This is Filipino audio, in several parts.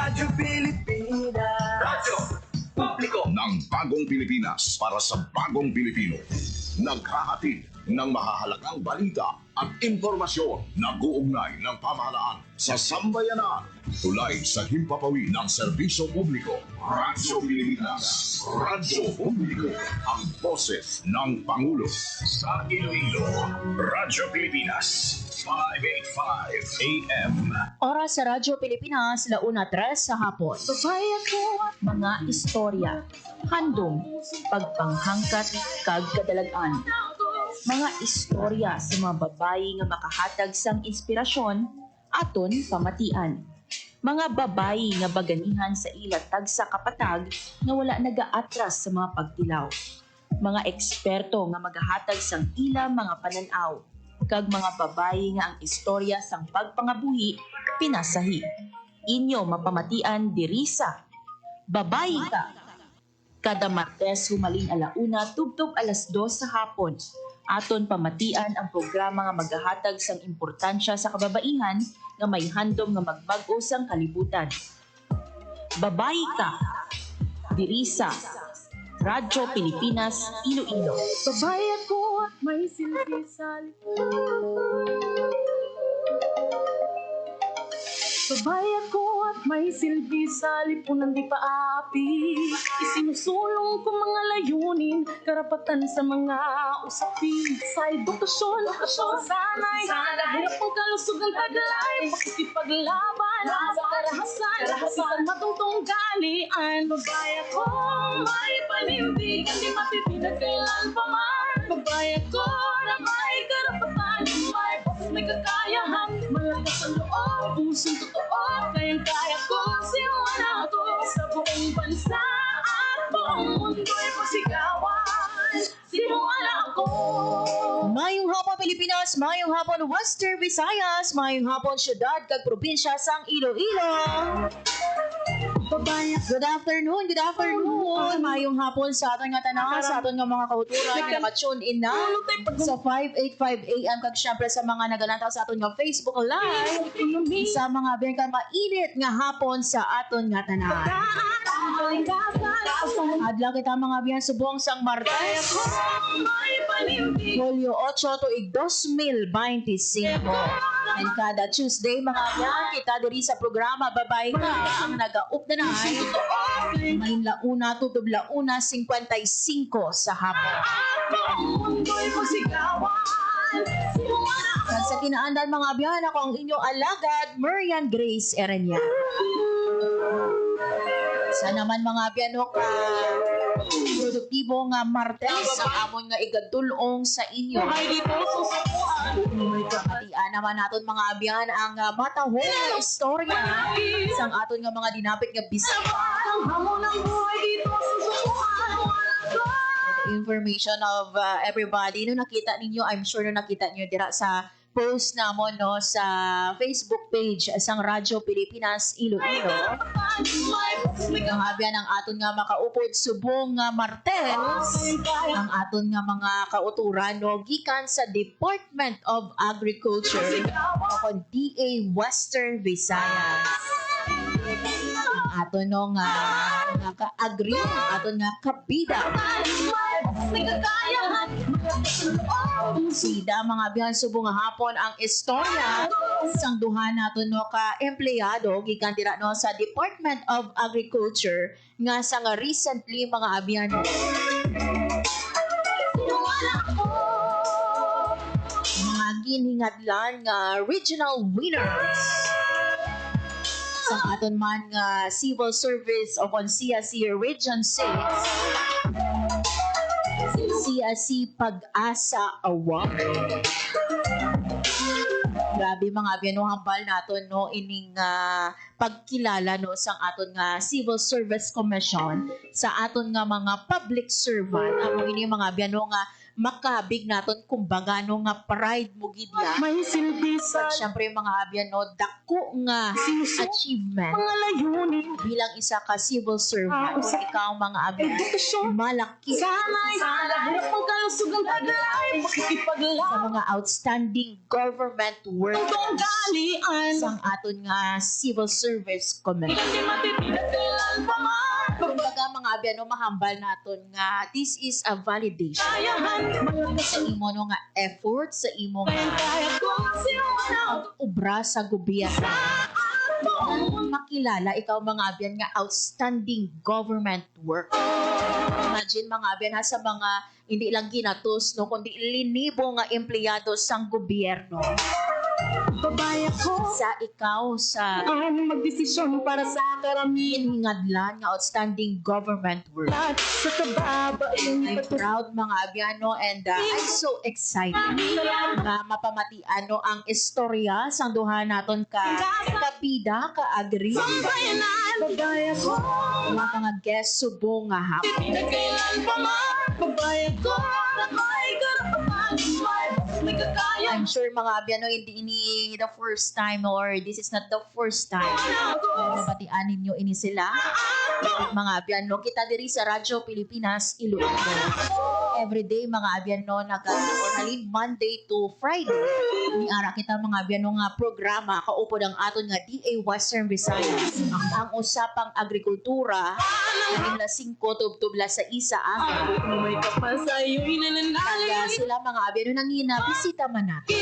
Radyo Pilipinas. Radyo Publiko ng Bagong Pilipinas para sa Bagong Pilipino. Naghahatid ng mahahalagang balita at impormasyon na guugnay ng pamahalaan sa sambayanan. Tulay sa himpapawid ng serbisyo publiko. Radyo Pilipinas. Radyo Publiko. Ang boses ng Pangulo. Sa Iloilo, Radyo Pilipinas. 585 AM. Oras sa Radyo Pilipinas, 1:03 sa hapon. Mga istorya, handong, pagpanghangkat, kag kadalagan. Mga istorya sa mga babayi nga makahatag sang inspirasyon, aton pamatian. Mga babayi nga baganihan sa ila tagsa kapatag nga wala nagaatras sa mga pagtilaw. Mga eksperto nga magahatag sang ila mga pananaw. Kag mga babayi nga ang istorya sang pagpangabuhi pinasahi. Inyo mapamatian diri sa Babayi Ka. Kada Martes humaling 1:00 tubtob 2:00 sa hapon. Aton pamatian ang programa nga magahatag sang importansya sa kababaihan nga may handom nga magbag-o sang kalibutan. Babayi Ka. Diri sa Radyo Pilipinas, Iloilo. Babae ako at may silbi sa Babae ako at may silbi sa lipunan di paapi. Isinusulong ko mga layunin, karapatan sa mga usapin. Sa edukasyon, sanay, hirap ang kalusog ng taglay, pakikipaglaban sa karahasan, isang matungtong galian. Babae ako, may panindigan, di matitindad kailan pa man. Babae ako na may karapatan, may boses, may kakayahan, malakas ang loob, pusong totoo, kayang-kaya ko, sinuwan ako sa buong bansa at buong mundo'y pasigawan. Sinuwan ako. Mayong hapon Pilipinas, mayong hapon Western Visayas, mayong hapon syudad kag probinsya sang Iloilo. Good afternoon, good afternoon. Mayong hapon sa aton nga tanan, sa aton nga mga kauturan nga naka-tune in na sa 585 AM kag syempre sa mga nagalantaw sa aton nga Facebook Live. Sa mga biyang mainit nga hapon sa aton nga tanan. Adlaw kita mga biyang subong sang Martes. Hulyo 8 tuig 2025. And kada Tuesday mga biyang kita diri sa programa Babayi Ka ang nag-aup na may 1:00 tutob 1:55 sa hapon. At sa kinaandan mga biyan, ako ang inyong alagad, Marian Grace Erenya. Sa naman mga biyan, produktibo nga Martes ang amon nga igadulong sa inyo. Kamatian naman naton mga abyan ang matahong nga istorya sang aton nga mga dinapit nga bisita. Information of everybody no nakita ninyo, I'm sure no nakita niyo dira sa post namon no sa Facebook page sang Radyo Pilipinas Iloilo. Ang abyan ang aton nga makaupod subong nga Martes ang aton nga mga kauturan no gikan sa Department of Agriculture o DA Western Visayas. Ang aton no nga ka-agri, aton nga kabida. Sida mga biyan subong nga hapon ang istorya sang duha naton no ka empleyado gikan dira no sa Department of Agriculture nga sa nga recently mga abyan mga ginhingadlan nga regional winners sa aton man nga civil service o CSC Region 6 CSC Pag-asa Award. Grabe mga biano hambal naton no ining pagkilala no sang aton nga Civil Service Commission sa aton nga mga public servant. Amo ini mga biano nga makabig naton kumbaga no nga pride mo gid ya. May silbi sa At syempre mga abyan no, dako nga achievement mga layunin. bilang isa ka civil servant. Kung ikaw mga abyan, Edukasyon. malaki Sana'y hirap ang kalusugang taglay. sa Makikipaglaban. mga outstanding government work Ang galian. sang aton nga civil service committee. Kasi matitigas kailan pa man. Kumbaga mga abyan no, mahambal naton nga this is a validation Kayahan. sa imo no nga effort sa imo nga Kaya ko sinuwanaw. obra sa gobyerno. Makilala ikaw mga abyan nga outstanding government work. Imagine mga abyan ha, sa mga hindi lang ginatos no kundi linibo nga empleyado sang gobyerno. Babaya ko. Sa ikaw sa Ang magdesisyon para sa karamihan. hingadlan nga outstanding government work. At sa kababaeng I'm proud mga abyano and I'm so excited na mapamatian no ang istorya sang duha naton ka kabida ka agri bayanan. Babaya ko. mga guest subong nga hapon. Kailan pa man. Babaya ko. Na may karapatan. May kakaya. I'm sure mga abyano hindi ini the first time or this is not the first time na mapatian ninyo ini sila. Mga abyano kita diri sa Radyo Pilipinas Iloilo. Everyday mga abyano nag-orhalin Monday to Friday. Ni ara kita mga abyano nga programa kaupod ang aton nga DA Western Visayas. Ang usapang agrikultura ng la 5 tubtubla sa isa May kapal sa iyo. Inananalig. Kaya sila mga abyano nang bisita man natin.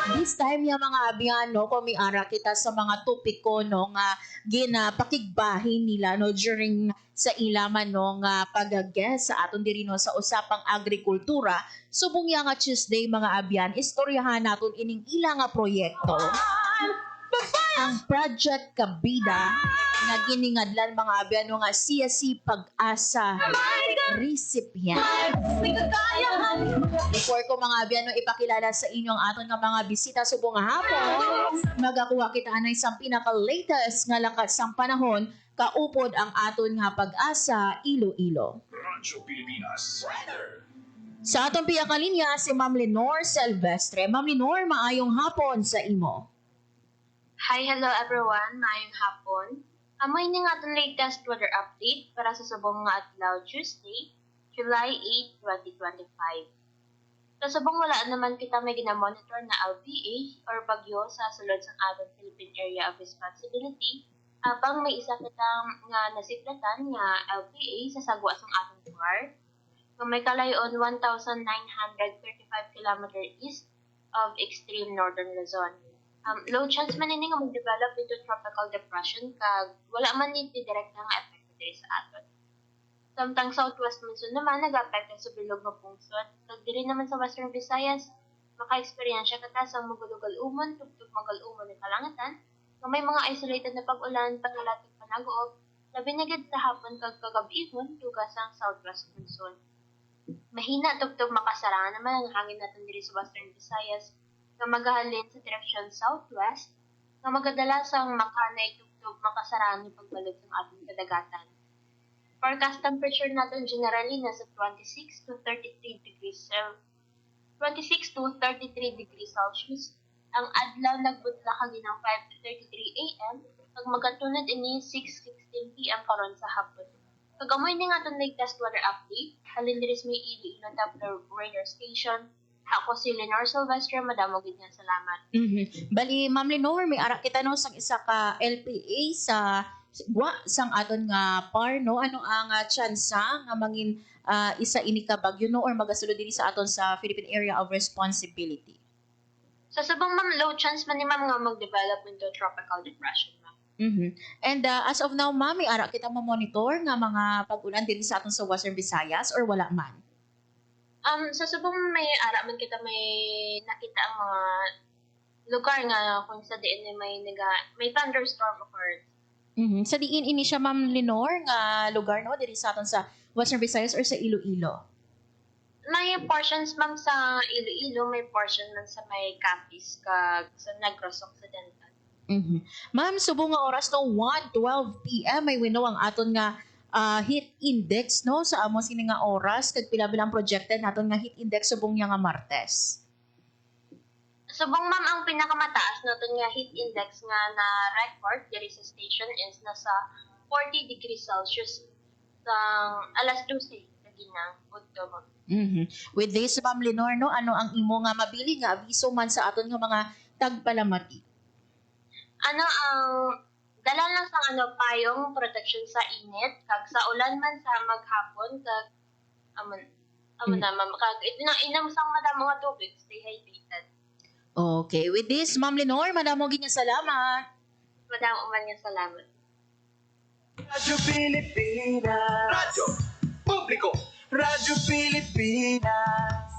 This time ya mga abyano, kumiara kita sa mga topiko no nga ginapakigbahin nila no during sa ilaman no nga pag-guest sa aton diri no sa usapang agrikultura. Subong ya nga Tuesday mga abyan, istoryahan naton ining ila nga proyekto. Ang Project Kabida nga giningadlan mga abyano nga CSC Pag-asa recipient. Before ko mga abyano ipakilala sa inyo ang aton nga mga bisita subong nga hapon, magakuha kita anay sa pinaka-latest nga lakas sang panahon kaupod ang aton nga Pag-asa Iloilo. Radyo Pilipinas. Sa atong piyakalinya si Ma'am Lenore Silvestre. Ma'am Lenore, maayong hapon sa imo. Hi, hello everyone. Maayong hapon. Amoy ni nga itong latest weather update para sa subong nga adlaw Tuesday, July 8, 2025. Sa subong wala naman kita may ginamonitor na LPA or bagyo sa sulod sa ating Philippine Area of Responsibility, habang may isa kitang nga nasiplatan nga LPA sa sagwa sang atong lugar, kung may kalayon 1,935 km east of extreme northern Luzon. Low chance man ini nga mag-develop into tropical depression kag wala man ni direkta nga epekto diri sa aton. Samtang southwest monsoon naman nag-apekto sa bilog nga pungsod kag diri naman sa Western Visayas maka-eksperyensya kata sa magudugal umon tugtog magal umon ng kalangatan nga may mga isolated na pag-ulan pangalatig panaguog labi na gid sa hapon kag kagabihon tugas ang southwest monsoon. Mahina tugtog makasarangan naman ang hangin naton diri sa Western Visayas nga magahalin sa direksyon southwest, nga magadala sang makanay tugtog makasaraan ng pagbalik ng ating kadagatan. Forecast temperature natin generally nasa 26 to 33 degrees Celsius. Ang adlaw nagbutla kagi ng 5 to 33 AM, pag magatunod ini 6:16 PM karon sa hapon. Kagamoy ni nga itong latest weather update, halin diris may Iloilo Doppler radar station. Ako si Lenore Silvestre, madamo gid nga salamat. Bali, Ma'am Lenore, may ara kita no sang isa ka LPA sa sang aton nga par no ano ang tsansa nga mangin isa ini ka bagyo no or magasulod diri sa aton sa Philippine Area of Responsibility. Sa subong ma'am, low chance man ni ma'am nga mag-develop into tropical depression ma'am. And as of now, Ma'am, may ara kita ma-monitor nga mga pag-ulan diri sa aton sa Western Visayas or wala man? Sa subong may ara man kita may nakita ang mga lugar nga kung sa diin may thunderstorm occurred. Sa diin ini siya Ma'am Lenore nga lugar no diri sa aton sa Western Visayas or sa Iloilo? May portions ma'am sa Iloilo, may portion man sa may Capiz, kag sa Negros Occidental. Ma'am, subong nga oras no 1:12 PM may window ang aton nga heat index no sa amo sini nga oras kag pila bilang projected naton nga heat index subong nga Martes. Subong ma'am ang pinakamataas naton nga heat index nga na record diri sa station is nasa 40 degrees Celsius sang alas 12 ginang udto ma'am. With this, Ma'am Lenore, no, ano ang imo nga mabili nga abiso man sa aton nga mga tagpalamati? Ano ang dala lang sa payong protection sa init kag sa ulan man sa maghapon kag amon na ma'am kag inam sang madamo nga tubig, stay hydrated. Okay, with this, Ma'am Lenore, madamo gid nga salamat. Madamo man nga salamat. Radyo Pilipinas. Radyo Publiko. Radyo Pilipinas.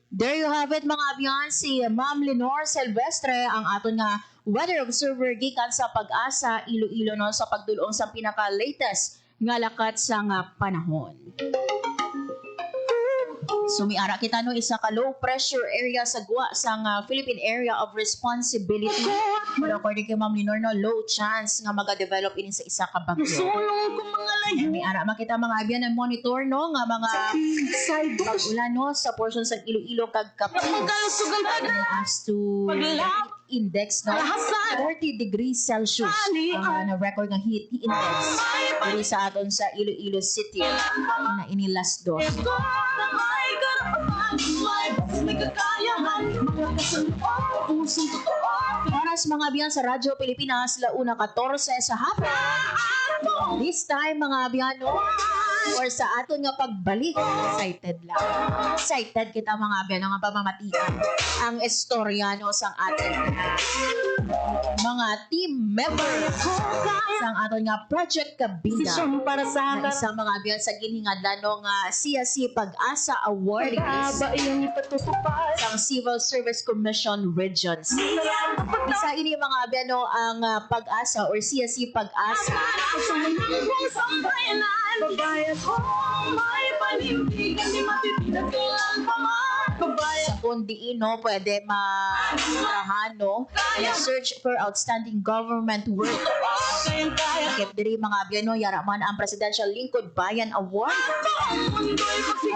There you have it mga abyan, si Ma'am Lenore Silvestre ang aton nga weather observer gikan sa Pag-asa Iloilo no sa pagdulong sa pinaka-latest nga lakat sa nga panahon. Sumiara kita no isa ka low pressure area sa guwa sa Philippine Area of Responsibility. Pero according kay Ma'am Lenore no, low chance nga maga-develop ini sa isa ka bagyo. Sulong ko mga layo. Sumiara makita mga abyan ang monitor no nga mga Side pag-ulan no sa portion sa Iloilo kag Capiz. Magkalusugan As to index no 40 degrees Celsius ang na-record nga heat index diri sa aton sa Iloilo City na ini last dos. Oras mga abyan sa Radyo Pilipinas, 1:14 sa hapon. This time mga abyan, no? Or sa aton nga pagbalik, excited lang. Excited kita mga abyan nga pamamatian ang istorya no sang ating mga team members sang aton nga Project Kabinda. Sisyon para sa Na isang mga abyan sa ginhingadlan no nga CSC Pag-asa Award ba iyong ipatutupad. sang Civil Service Commission Regions. Isa ini mga abyan no ang Pag-asa or CSC Pag-asa. Babayan ko, may panindigan, di matitinan kailan pa man. Babayan Sa kundi no pwede ma-rahan no na search for outstanding government work. kayang kaya. Bakit diri mga abyan no yara man ang Presidential Lingkod Bayan Award.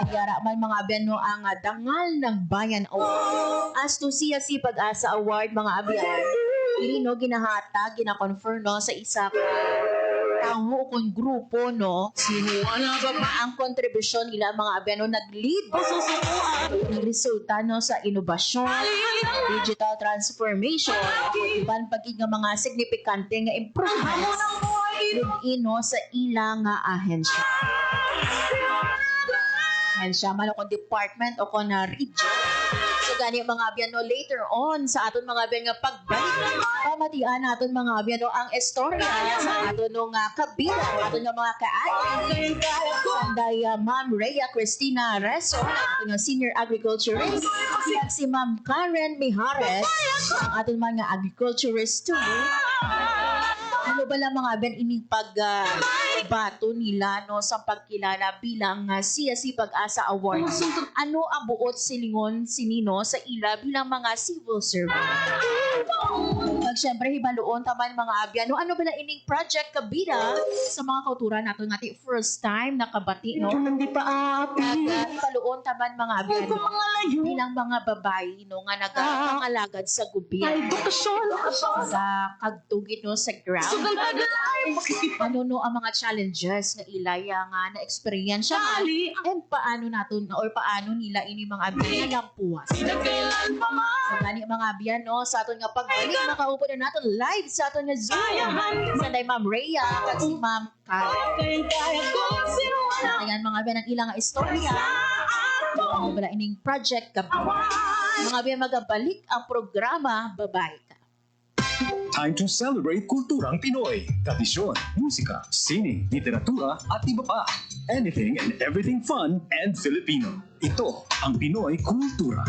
At yara man mga abyan no ang Dangal ng Bayan Award. As to CSC Pag-asa Award mga abyan, ini no ginahata, gina-confirm no sa isa ka tao kung grupo no ang kontribusyon nila mga abyan no nag-lead ng resulta no sa inobasyon, digital transformation, iban pagig nga mga signifikante nga improvements no sa ilang nga ahensya. Ahensya man o kung department o kung region. So gani mga abyan no later on sa aton mga abyan nga pagbalik pamatian naton mga abyan no ang istorya sa aton no nga kabila aton nga mga kaagi sanday Ma'am Rhea Cristina Reso aton nga senior agriculturist at si Ma'am Karen Mijares ang aton mga agriculturist too. Ano ba lang mga abyan ining bato nila no sa pagkilala bilang CSC Pag-asa Award. Ano ang buot silingon sinino sa ila bilang mga civil servant? Pag syempre hibaluon taman mga abyan no ano ba lang ining project kabida sa mga kauturan nato nga first time nakabati no. Hindi pa api. Hibaluon taman mga abyan no bilang mga babae no nga nagapangalagad sa gobyerno Edukasyon. sa kagtugid no sa ground. Sugal Ano no ang mga challenges nga ilaya nga na experience Dali. and paano naton or paano nila ini mga abyan nga lampuas. Kailan pa man. So gani mga abyan no sa aton nga pagbalik makaupo na naton live sa aton nga Zoom. Sa day Ma'am Rhea kag si Ma'am Karen. Kayang kaya ko sino wala. Ayan mga abyan ang ilang nga istorya. Ano ba ining project kabila. Mga abyan magabalik ang programa Babay Ka. Time to celebrate kulturang Pinoy. Tradisyon, musika, sining, literatura at iba pa. Anything and everything fun and Filipino. Ito ang Pinoy Kultura.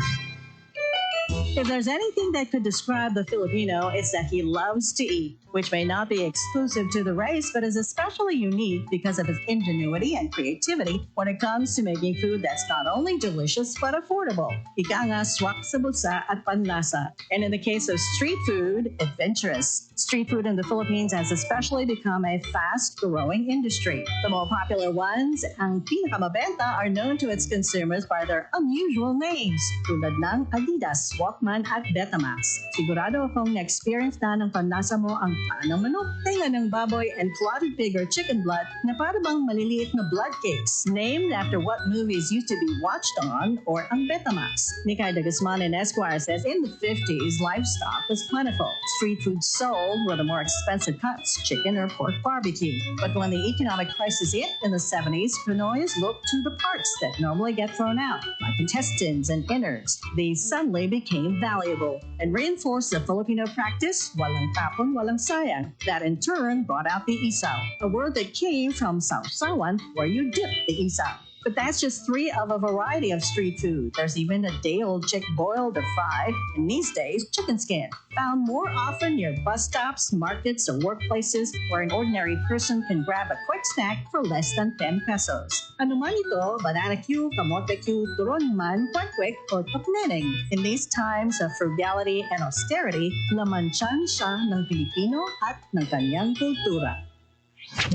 If there's anything that could describe the Filipino, it's that he loves to eat, which may not be exclusive to the race, but is especially unique because of his ingenuity and creativity when it comes to making food that's not only delicious but affordable. Ika nga, swak sa bulsa at panlasa. And in the case of street food, adventurous. Street food in the Philippines has especially become a fast-growing industry. The more popular ones, ang pinakamabenta, are known to its consumers by their unusual names, tulad ng Adidas, Walkman at Betamax. Sigurado akong na-experience na ng panlasa mo ang paa ng manok, tenga ng baboy, and clotted pig or chicken blood na para bang maliliit na blood cakes, named after what movies used to be watched on, or ang Betamax. Nikay de Guzman in Esquire says in the 50s, livestock was plentiful. Street food sold were the more expensive cuts, chicken or pork barbecue. But when the economic crisis hit in the 70s, Pinoys looked to the parts that normally get thrown out, like intestines and innards. These suddenly became valuable and reinforced the Filipino practice, walang tapon, walang sayang. That in turn brought out the isaw, a word that came from sausawan, where you dip the isaw. But that's just 3 of a variety of street food. There's even a day-old chick boiled or fried, and these days, chicken skin, found more often near bus stops, markets, or workplaces where an ordinary person can grab a quick snack for less than 10 pesos. Ano man ito, banana cue, kamote cue, turon man, kwek-kwek, or pakneneng. In these times of frugality and austerity, laman-tiyan siya ng Pilipino at ng kanyang kultura.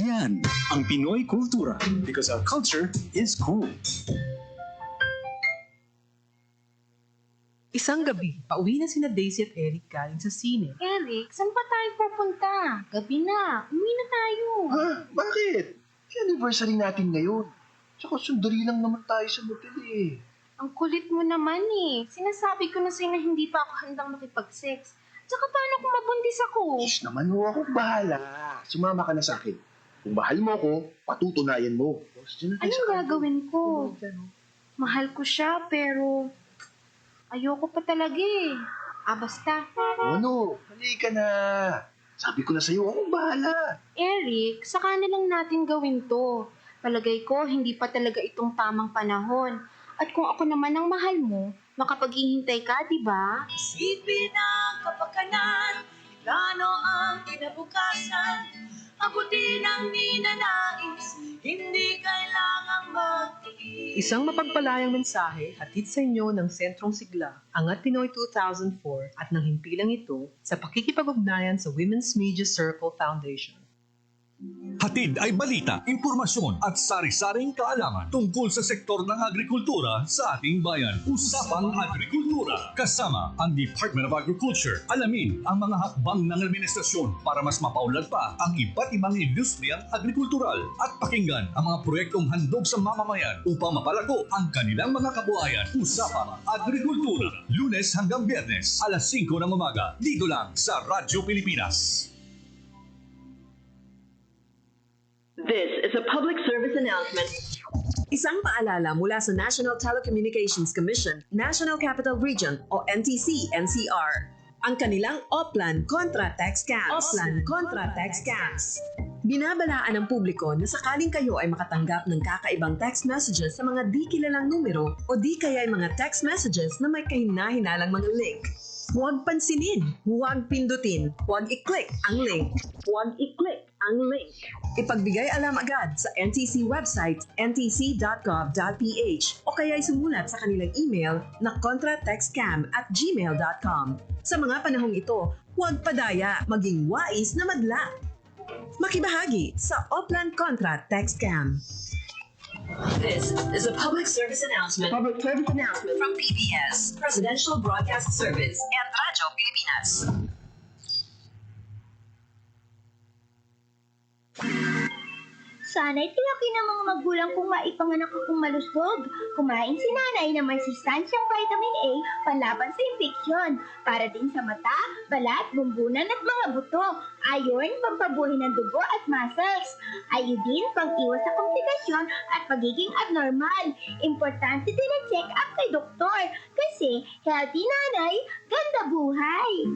Yan ang Pinoy kultura because our culture is cool. Isang gabi, pauwi na sina Daisy at Eric galing sa sine. Eric, saan pa tayo pupunta? Gabi na. Uwi na tayo. Ha? Bakit? Anniversary natin ngayon. Tsaka sundali lang naman tayo sa motel eh. Ang kulit mo naman eh. Sinasabi ko na sa'yo na hindi pa ako handang makipag-sex. Tsaka paano kung mabuntis ako? Shh naman mo, ako bahala. Sumama ka na sa akin. Kung mahal mo ako, patutunayan mo. Anong gagawin ko? Mahal ko siya, pero ayoko pa talaga eh. Basta. Ano? Halika na. Sabi ko na sa'yo, akong bahala. Eric, saka na lang natin gawin to. Palagay ko, hindi pa talaga itong tamang panahon. At kung ako naman ang mahal mo, makapaghihintay ka, di ba? Isipin ang kapakanan, plano ang kinabukasan, abutin ang ninanais, hindi kailangang magtiis. Isang mapagpalayang mensahe hatid sa inyo ng Sentrong Sigla, Angat Pinoy 2004 at ng himpilang ito sa pakikipag-ugnayan sa Women's Media Circle Foundation. Hatid ay balita, impormasyon at sari-saring kaalaman tungkol sa sektor ng agrikultura sa ating bayan. Usapang Agrikultura. Kasama ang Department of Agriculture. Alamin ang mga hakbang ng administrasyon para mas mapaunlad pa ang iba't ibang industriyang agrikultural at pakinggan ang mga proyektong handog sa mamamayan upang mapalago ang kanilang mga kabuhayan. Usapang Agrikultura. Lunes hanggang Biyernes, alas 5 ng umaga. Dito lang sa Radyo Pilipinas. This is a public service announcement. Isang paalala mula sa National Telecommunications Commission, National Capital Region o NTC-NCR. Ang kanilang Oplan Contra Tax Scams. Oplan Contra Tax Scams. Binabalaan ng publiko na sakaling kayo ay makatanggap ng kakaibang text messages sa mga di kilalang numero o di kaya ay mga text messages na may kahina-hinalang mga link. Huwag pansinin, huwag pindutin, huwag i-click ang link. Huwag i-click ang link. Ipagbigay alam agad sa NTC website ntc.gov.ph o kaya sumulat sa kanilang email na contratextcam@gmail.com. Sa mga panahong ito, huwag padaya, maging wais na madla. Makibahagi sa Oplan Contra Text Scam. This is a public service announcement. Public service announcement from PBS, Presidential Broadcast Service, and Radyo Pilipinas. Sana'y tiyakin ng mga magulang kung maipanganak akong malusog. Kumain si nanay na may sustansyang vitamin A panlaban sa infeksyon, para din sa mata, balat, bumbunan at mga buto. Iron, pampabuhay ng dugo at muscles. Iodine, pang-iwas sa komplikasyon at pagiging abnormal. Importante din ang check-up kay doktor kasi healthy nanay, ganda buhay.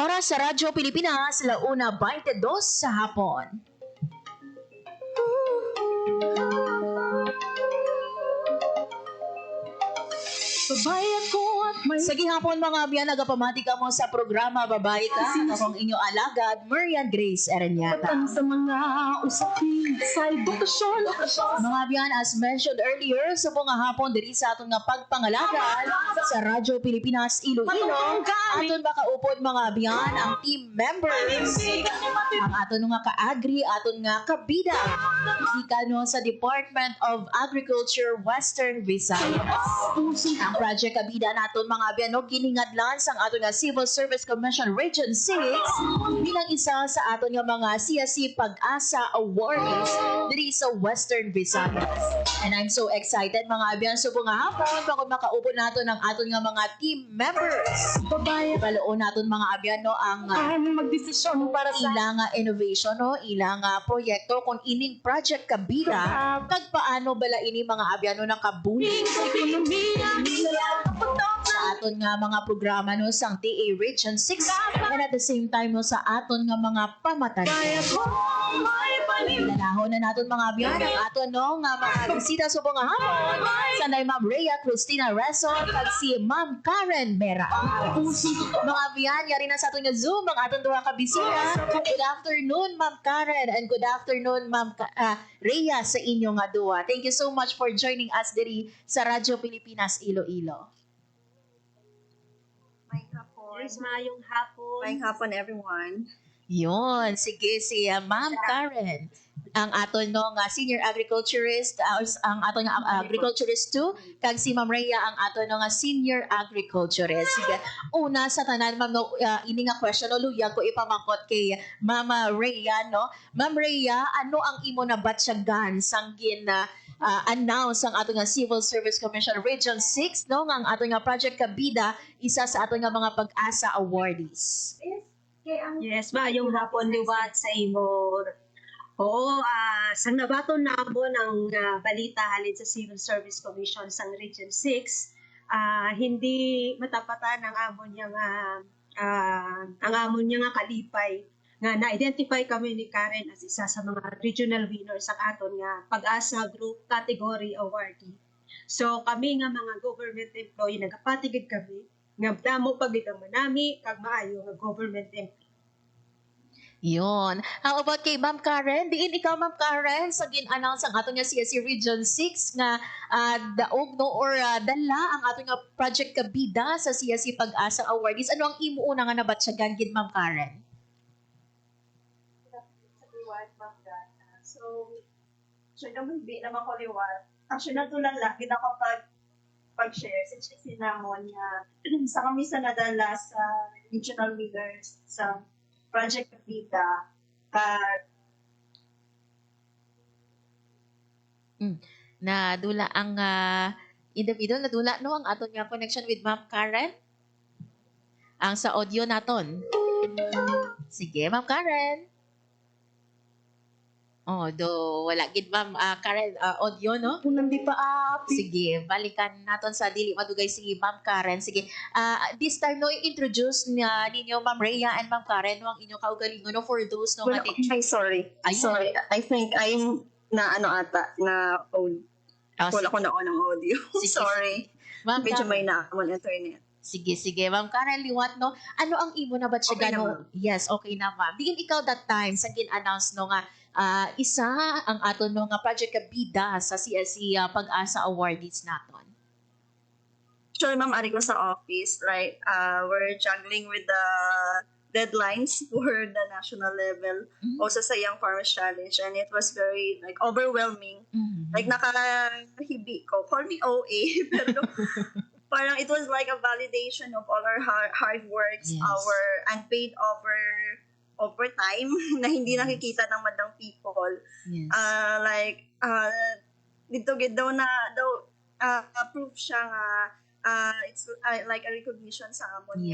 Oras sa Radyo Pilipinas, 1:22 sa hapon. Babae ako at may Sa gihapon mga biyan, nagapamati ka mo sa programa Babae Ka. Akong inyo alagad, Marian Grace Ereñata. patan sa mga usapin sa edukasyon. Mga biyan, as mentioned earlier, sa mga hapon diri sa aton nga pagpangalagad sa Radyo Pilipinas Iloilo, aton makaupod mga biyan ang team members. Ang aton nga kaagri, aton nga kabida. Ikano sa Department of Agriculture Western Visayas. Ang project kabida naton mga biyan, no, giningadlan sang aton nga Civil Service Commission Region 6 bilang isa sa aton nga mga CSC Pag-asa Awardees diri sa Western Visayas. And I'm so excited mga biyan, so nga hapon pag makaupo naton ang aton nga mga team members. Baloon naton mga abyan no ang magdesisyon para sa ilang innovation no, ilang proyekto kung ining project kabida kag paano bala ini mga abyan no nakabulig sa aton nga mga programa no sang DA Region 6 and at the same time no sa aton nga mga pamatanan. Ilalahon na naton mga abyan ang aton no nga mga bisita sa mga hapon. Sanay Ma'am Rhea Cristina Reson kag si Ma'am Karen Mera. Mga abyan, yari na sa aton nga Zoom ang aton duha ka bisita. Good afternoon Ma'am Karen and good afternoon Ma'am Rhea sa inyo nga duha. Thank you so much for joining us diri sa Radyo Pilipinas Iloilo. Mayong hapon. Mayong hapon, everyone. Yon, sige si Ma'am Karen. Ang aton no nga senior agriculturist, ang aton nga agriculturist 2, kag si Ma'am Rhea ang aton no nga senior agriculturist. Sige. Una sa tanan ma'am no, ini nga question no luya ko ipamangkot kay Mama Rhea no. Ma'am Rhea, ano ang imo na batsyagan sang announce ang ato nga Civil Service Commission Region 6 no nga ang ato nga project kabida isa sa ato nga mga Pag-asa awardees. Yes, mayong hapon liwat sa imo. Oo, sang nabaton na mo ng balita halin sa Civil Service Commission sang Region 6, hindi matapatan ang amon niya nga kalipay nga na-identify kami ni Karen as isa sa mga regional winners sa aton nga Pag-asa Group Category Awardee. So kami nga mga government employee nagapatigid kami nga damo pagitang manami kag maayo nga government employee. Yon. How about kay Ma'am Karen? Diin ikaw Ma'am Karen sa gin-announce ang ato nga CSC Region 6 nga daog no or dala ang ato nga project kabida sa CSC Pag-asa Awardees. Ano ang imo una nga nabatsyagan gid Ma'am Karen? So, naman naman ko liwat. Actually, natulang lagi na ako pag-share since sinamon niya sa kami sa nadala sa regional leaders sa Project Vita. Na dula ang individual na dula no ang aton nga connection with Ma'am Karen. Ang sa audio naton. Sige, Ma'am Karen. Oh, wala gid Ma'am Karen audio no? Kung nandi pa Sige, balikan naton sa dili madugay sige Ma'am Karen. Sige. This time no introduce ninyo Ma'am Rhea and Ma'am Karen no ang inyo kaugalingon no for those no nga Sorry. Sorry. I think I'm na wala ko na ng audio. Sorry. Ma'am Medyo Karen. may naamon internet. Sige, Ma'am Karen Liwat, no? Ano ang imo na batsyagan? Okay Yes, okay na, Ma'am. Diin ikaw that time, sa gin-announce no nga, isa ang ato no nga project kabida sa CSC Pag-asa Awardees naton. Sure, ma'am, ari ko sa office, right? We're juggling with the deadlines for the national level, also sa Young Farmers Challenge, and it was very overwhelming. Like nakahibi ko. Call me OA, pero parang it was like a validation of all our hard works, our unpaid overtime na hindi nakikita ng madang people. Dito gid daw na proof siya nga it's like a recognition sa amon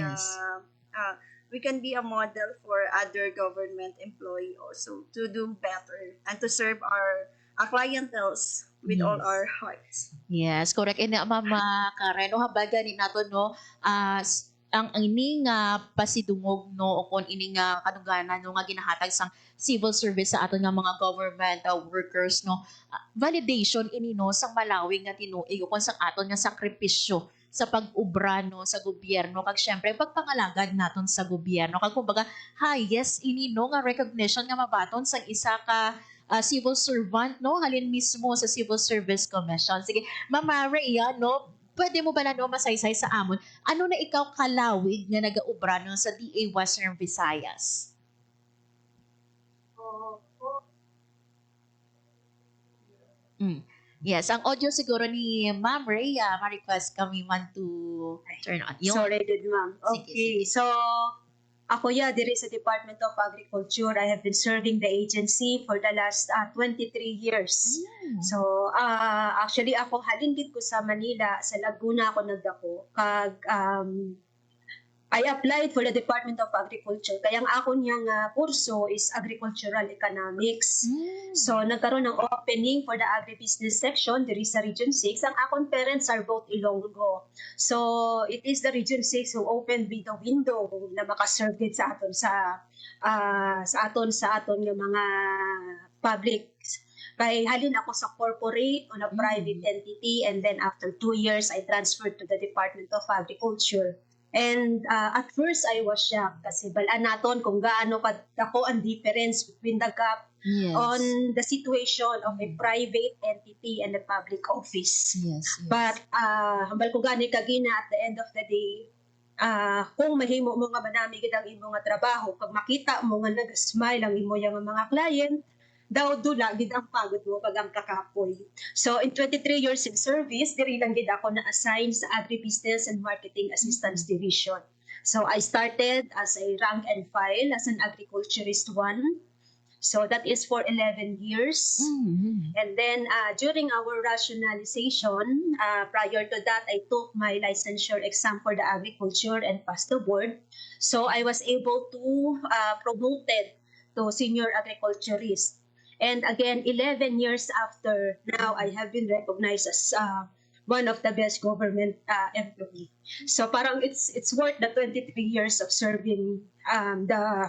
we can be a model for other government employee also to do better and to serve our clienteles with all our hearts. Yes, correct. And Ma'am Karen, no, habaga ni nato no, ang ining pasidungog no o kon ining kadungganan no nga ginahatag sang civil service sa aton nga mga government workers no, validation ini no sang malawig nga tinuig o kon sang aton nga sakripisyo sa pag-ubra no sa gobyerno kag syempre pagpangalagad naton sa gobyerno kag kumbaga highest ini no nga recognition nga mabaton sang isa ka civil servant no halin mismo sa Civil Service Commission. Sige, Ma'am Rhea no, pwede mo ba na no masaysay sa amon ano na ikaw kalawig nga nagaubra no sa DA Western Visayas? Yes, ang audio siguro ni Ma'am Rhea, ma-request kami man to turn on. Sorry, good ma'am. Sige, Okay, so ako diri sa Department of Agriculture, I have been serving the agency for the last 23 years. So actually ako halin gid ko sa Manila, sa Laguna ako nagdako kag I applied for the Department of Agriculture. Kaya ang ako niyang kurso is Agricultural Economics. So, nagkaroon ng opening for the agribusiness section diri sa Region 6. Ang akong parents are both Ilonggo. So, it is the Region 6 who opened with the window na makaserve sa aton sa aton nga mga public. Kaya halin ako sa corporate on a private entity, and then after 2 years, I transferred to the Department of Agriculture. And at first, I was shocked kasi balaan naton kung gaano ako ang difference between the gap on the situation of a private entity and a public office. But hambal ko gani kagina at the end of the day, kung mahimo mo nga manami gid ang imo nga trabaho, pag makita mo nga nag-smile ang imo yang mga client, daw dula gid ang pagod mo pag ang kakapoy. So in 23 years in service, diri lang gid ako na-assign sa Agribusiness and Marketing Assistance Division. So I started as a rank and file as an agriculturist 1. So that is for 11 years. And then during our rationalization, prior to that, I took my licensure exam for the agriculture and passed the board. So I was able to promoted to senior agriculturist. And again, 11 years after, now I have been recognized as one of the best government employee. So parang it's worth the 23 years of serving the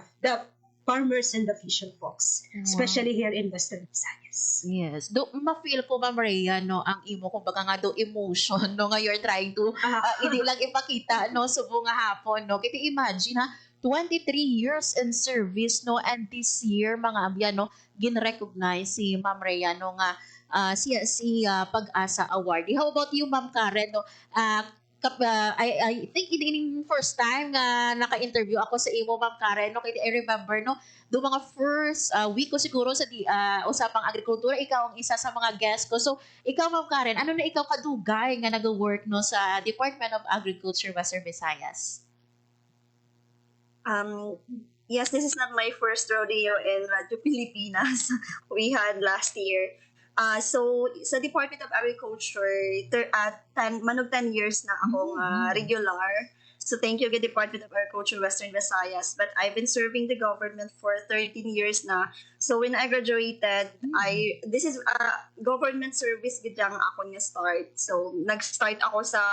farmers and the fisher folks, especially here in Western Visayas. Yes. Do ma-feel ko Ma'am Rhea no ang imo kumbaga nga do emotion no nga you're trying to hindi lang ipakita no subong nga hapon no. Kiti imagine 23 years in service no, and this year mga abya no gin-recognize si Ma'am Rhea no nga si Pag-asa Award. How about you Ma'am Karen no? I think in first time nga naka-interview ako sa imo Ma'am Karen no, kay I remember no do mga first week ko siguro sa usapang agrikultura, ikaw ang isa sa mga guest ko. So ikaw Ma'am Karen, ano na ikaw kadugay nga nag-work no sa Department of Agriculture Western Visayas? Yes, this is not my first rodeo in Radyo Pilipinas. We had last year. So, sa Department of Agriculture, manog 10 years na akong regular. So, thank you, Department of Agriculture Western Visayas. But I've been serving the government for 13 years na. So, when I graduated, this is government service gidyang ako nga start. So, nag-start ako sa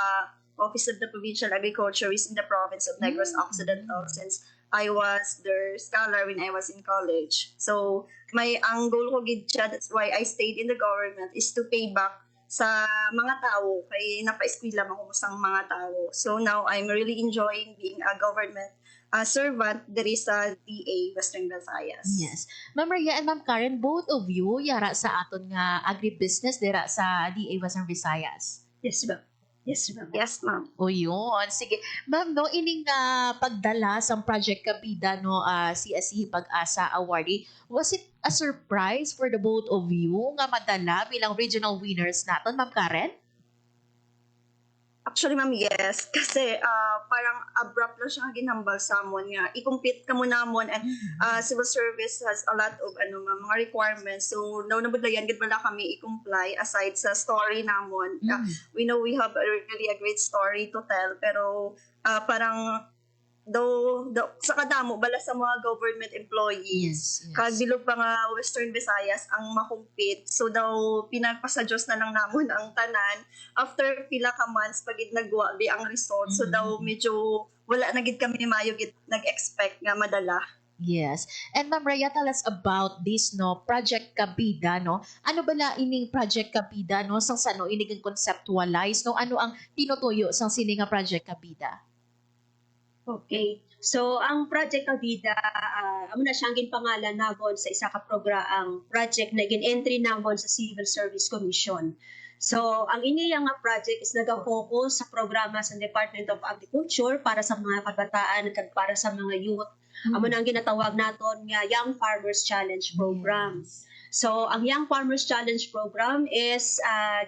Office of the Provincial Agriculturist in the province of Negros Occidental since I was their scholar when I was in college. So, ang goal ko gid siya, that's why I stayed in the government, is to pay back sa mga tao, kay napa-eskwela man ko sang mga tao. So now, I'm really enjoying being a government servant diri sa DA Western Visayas. Yes. Ma'am Rhea and Ma'am Karen, both of you yara sa aton nga agribusiness dira sa DA Western Visayas. Yes, ma'am. Yes, ma'am. Yes, ma'am. O yun. Sige. Ma'am, no, ining pagdala sa Project Kabida, no, CSE Pag-asa Awardee, was it a surprise for the both of you nga madala bilang regional winners natin, Ma'am Karen? Actually, ma'am, yes. Kasi parang abrupt lang siya ginambal sa amon nga. I-compete ka mo namon and civil service has a lot of mga requirements. So, nabudlayan gid bala kami i-comply aside sa story namon. We know we have really a great story to tell, pero parang sa kadamo bala sa mga government employees kag bilog pa nga Western Visayas ang makumpit, so daw pinagpasa Diyos na lang namon ang tanan after pila ka months pagid nagwa ang result. So daw medyo wala na gid kami mayo gid nag-expect nga madala. Yes. And Ma'am Rhea, tell us about this, no, Project Kabida, no? Ano ba la ining Project Kabida, no? Sang sano inig conceptualize, no? Ano ang tinutuyo sang sini nga Project Kabida? Okay. So, ang Project Kabida, amo na siyang ginpangalan nabon sa isa ka ang project na gin-entry nabon sa Civil Service Commission. So, ang iniya nga project is nag-focus sa programa sa Department of Agriculture para sa mga kabataan at para sa mga youth. Amo na ang ginatawag naton nga Young Farmers Challenge Program. So, ang Young Farmers Challenge Program is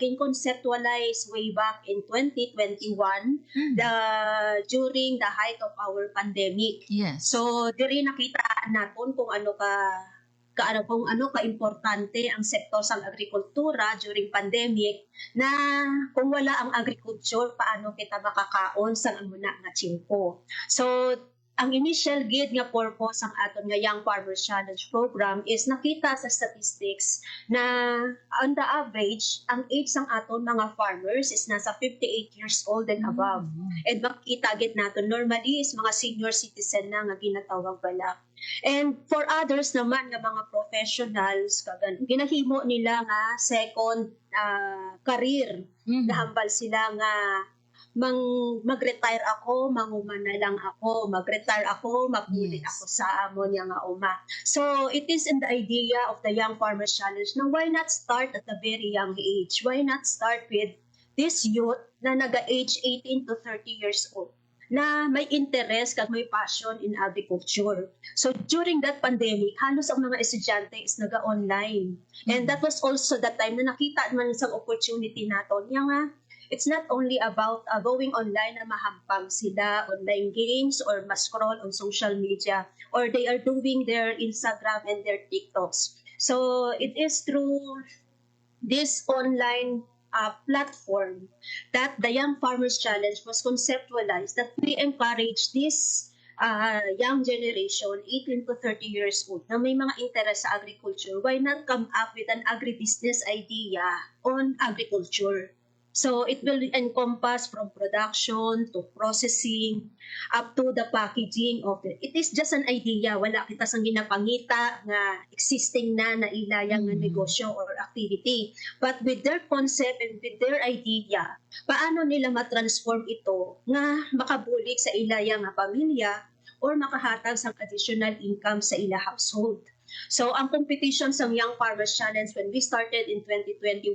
gin-conceptualized way back in 2021 during the height of our pandemic. Yes. So, diri nakita naton kung ano ka importante ang sektor sa agrikultura during pandemic na kung wala ang agriculture paano kita makakaon sa amuna nga tiyempo. So ang initial gid nga purpose ang aton nga Young Farmers Challenge Program is nakita sa statistics na on the average ang age sang aton mga farmers is nasa 58 years old and above. And makita gid naton normally is mga senior citizen na nga ginatawag bala. And for others naman nga mga professionals, ginahimo nila nga second career. Nahambal sila nga mag-retire ako, manguman na lang ako, mag-retire ako, magbulit ako sa amon nga uma. So it is in the idea of the Young Farmers Challenge na why not start at a very young age? Why not start with this youth na naga-age 18 to 30 years old? Na may interest kag may passion in agriculture. So during that pandemic, halos ang mga estudyante is naga-online. And that was also the time na nakita man sa opportunity naton. Nga, it's not only about going online na mahampang sila online games or ma-scroll on social media or they are doing their Instagram and their TikToks. So it is through this online platform that the Young Farmers Challenge was conceptualized that we encourage this young generation, 18 to 30 years old, na may mga interest sa agriculture. Why not come up with an agribusiness idea on agriculture? So it will encompass from production to processing up to the packaging of it. It is just an idea. Wala kita sang ginapangita nga existing na ilayang nga negosyo or activity. But with their concept and with their idea, paano nila matransform ito nga makabulik sa ilayang nga pamilya or makahatag sang additional income sa ila household. So, ang competition sa Young Farmers Challenge, when we started in 2021,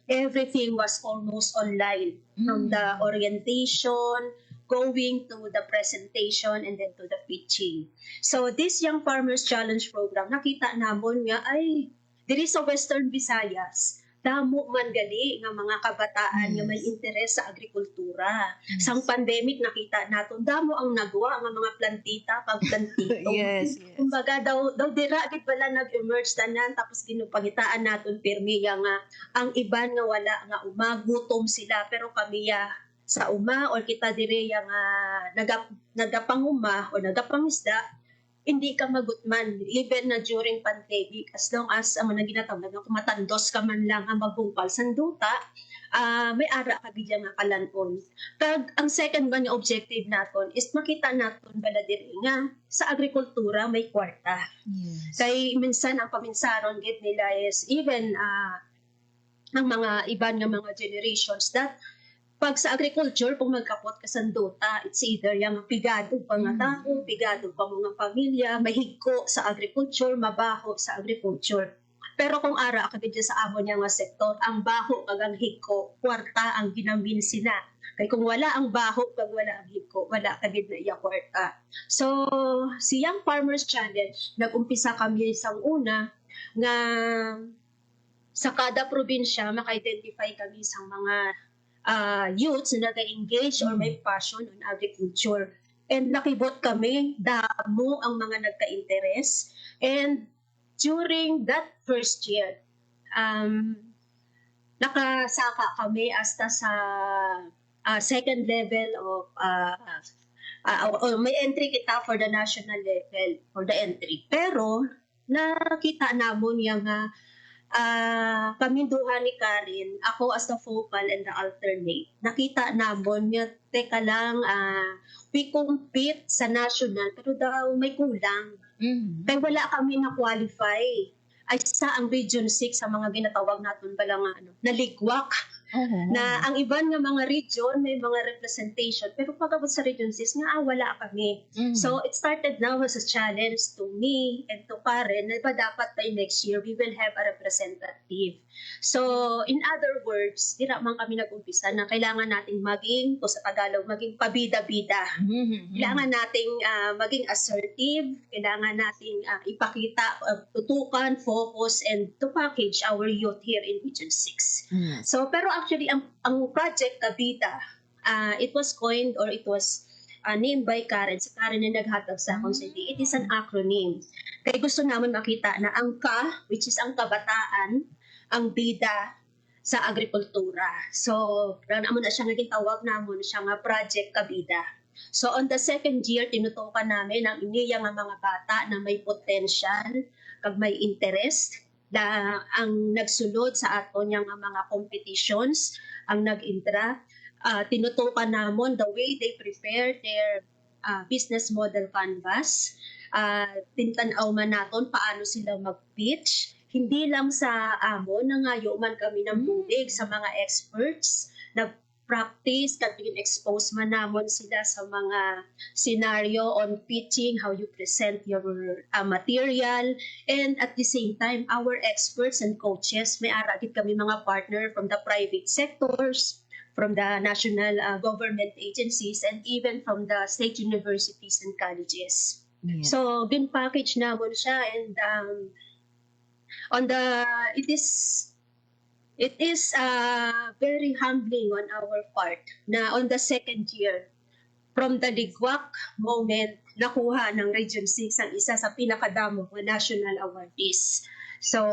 everything was almost online. From the orientation, going to the presentation, and then to the pitching. So, this Young Farmers Challenge program, nakita namon nga ay diri sa Western Visayas, damo man gali nga mga kabataan nga may interes sa agrikultura. Sang pandemic nakita naton damo ang nagwa nga mga plantita pag plantito. Kumbaga daw dira gid bala nag-emerge tanan tapos ginupangitaan naton pirmi nga ang iban nga wala nga umagutom sila pero kami sa uma or kita diri nga nagapanguma o nagapangisda hindi ka magutman, even na during pandemic, as long as ang mga ginatawag na kumatandos ka man lang ang magbungkal sa duta, may ara ka bigyan nga kalanon. Kag ang second ba nga objective naton is makita naton bala diri nga sa agrikultura may kwarta. Kay minsan ang paminsaron gid nila is even ang mga iban nga mga generations that pag sa agriculture, kung magkapot ka sa duta, it's either yung pigado pa nga tao, pigado pa mga pamilya, mahigko sa agriculture, mabaho sa agriculture. Pero kung ara ka dyan sa amon niya nga sektor, ang baho kag ang higko, kwarta ang ginambinsi na. Kaya kung wala ang baho kag wala ang higko, wala ka din na iya kwarta. So, si Young Farmers Challenge, nag-umpisa kami isang una nga sa kada probinsya, maka-identify kami sa mga youths na nag-engage or may passion on agriculture. And nakibot kami, damo ang mga nagka-interes. And during that first year, nakasaka kami hasta sa second level of may entry kita for the national level for the entry. Pero nakita namon yung kami duha ni Karen, ako as the focal and the alternate. Nakita namon nga, teka lang, we compete sa national, pero daw may kulang. Kaya wala kami na qualify. Ay sa ang Region 6 sa mga ginatawag natin balang naligwak. Na ang iban nga mga region may mga representation pero pagabot sa Region 6 nga wala kami. So it started now as a challenge to me and to Karen na ba dapat by next year we will have a representative. So in other words, dira man kami nag-umpisa na kailangan nating maging o sa Tagalog maging pabida-bida. Kailangan nating maging assertive, kailangan nating ipakita, tutukan, focus and to package our youth here in Region 6. So pero actually ang project Kabida, it was coined or it was named by Karen. Si Karen na naghatag sa akong CD. It is an acronym. Kaya gusto naman makita na ang Ka, which is ang kabataan, ang Bida sa agrikultura. So, naman na siya naging tawag namon siya nga Project Kabida. So, on the second year, tinutukan namin ang iniya nga mga bata na may potential, kag may interest, na ang nagsulod sa ato niyang mga competitions, ang nag-intra, tinutukan namon the way they prepare their business model canvas, tintanaw man naton paano sila mag-pitch, hindi lang sa amon, nangayo man kami ng bulig sa mga experts na practice, kaya expose man namon sila sa mga scenario on pitching, how you present your material, and at the same time, our experts and coaches, may aragit kami mga partner from the private sectors, from the national government agencies, and even from the state universities and colleges. So, bin-package namon siya, and it is very humbling on our part na on the second year, from the ligwak moment, nakuha ng Region 6 ang isa sa pinakadamo ng national awardees. So,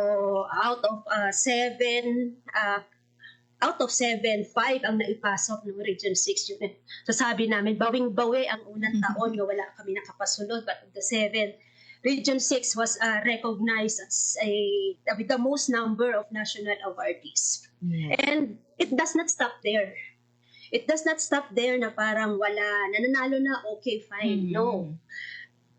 out of 7, 5 ang naipasok ng Region 6 unit. So, sabi namin, bawing-bawi ang unang taon nga wala kami nakapasunod, but of the 7, Region 6 was recognized as with the most number of national awardees. And it does not stop there. It does not stop there na parang wala, nananalo na, okay, fine. No.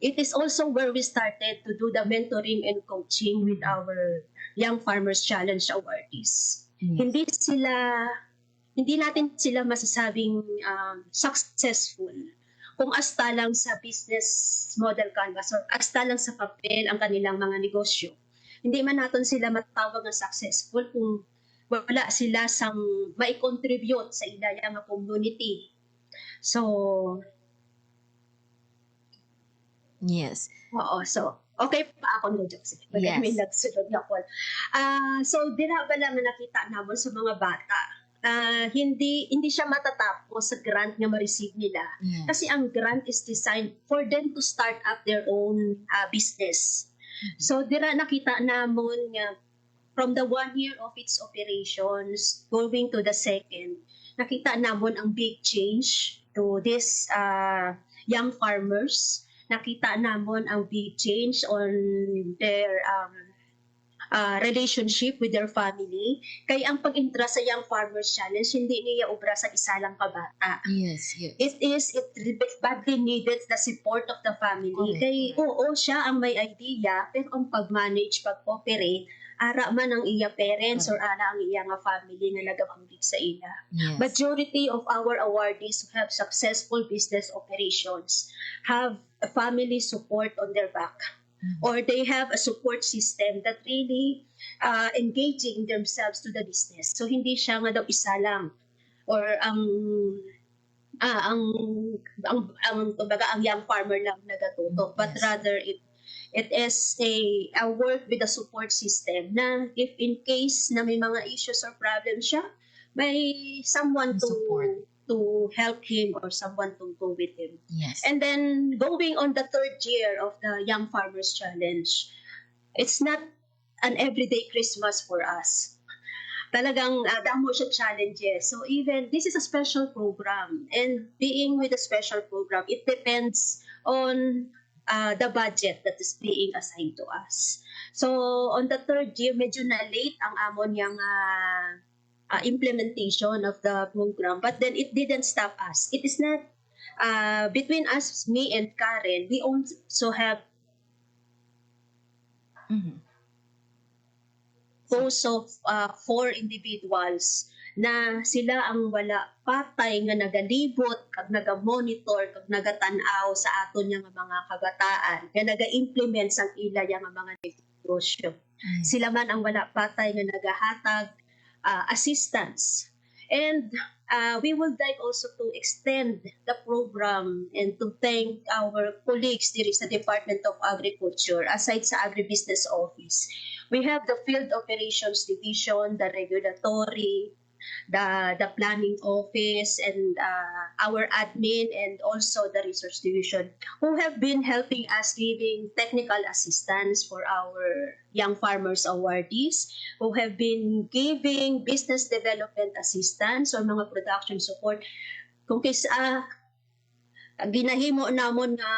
It is also where we started to do the mentoring and coaching with our Young Farmers Challenge awardees. Hindi natin sila masasabing successful kung asta lang sa business model canvas or asta lang sa papel ang kanilang mga negosyo. Hindi man natin sila matawag na successful kung wala sila sang mai-contribute sa ilayang community. So, yes. Oo, so, okay pa ako ng joke. Yes. May nagsunod na call. So, dira ba lang nakita naman sa mga bata? Hindi siya matatapos sa grant na ma-receive nila. Kasi ang grant is designed for them to start up their own business. So, dira nakita namon nga from the 1 year of its operations going to the second, nakita namon ang big change to this young farmers. Nakita namon ang big change on their relationship with their family. Kaya ang pag-intra sa Young Farmers Challenge, hindi niya obra sa isa lang kabata. Yes. It badly needed the support of the family. Kaya siya ang may idea, pero ang pag-manage, pag-operate, ara man ang iya parents or ara ang iya nga family na nagabambig sa ila. Majority of our awardees who have successful business operations have a family support on their back. Or they have a support system that really engaging themselves to the business. So hindi siya nga daw isa lang or ang young farmer lang nagatutok, but rather it is a work with a support system na if in case na may mga issues or problems siya, may someone to help him or someone to go with him. And then going on the third year of the Young Farmers Challenge, it's not an everyday Christmas for us. Talagang damo siya challenges. So even this is a special program, and being with a special program, it depends on the budget that is being assigned to us. So on the third year, medyo na late ang amon yung implementation of the program, but then it didn't stop us. It is not between us, me and Karen, we also have Composed of 4 individuals na sila ang wala patay nga nagalibot kag naga-monitor kag nagatanaw sa aton nga mga kabataan nga naga-implement sang ila nga mga negosyo. Sila man ang wala patay nga nagahatag assistance. And we would like also to extend the program and to thank our colleagues diri sa Department of Agriculture aside sa Agribusiness Office. We have the Field Operations Division, the Regulatory, the Planning Office, and our admin, and also the Resource Division, who have been helping us giving technical assistance for our young farmers awardees, who have been giving business development assistance or mga production support. Kung ginahimo namon nga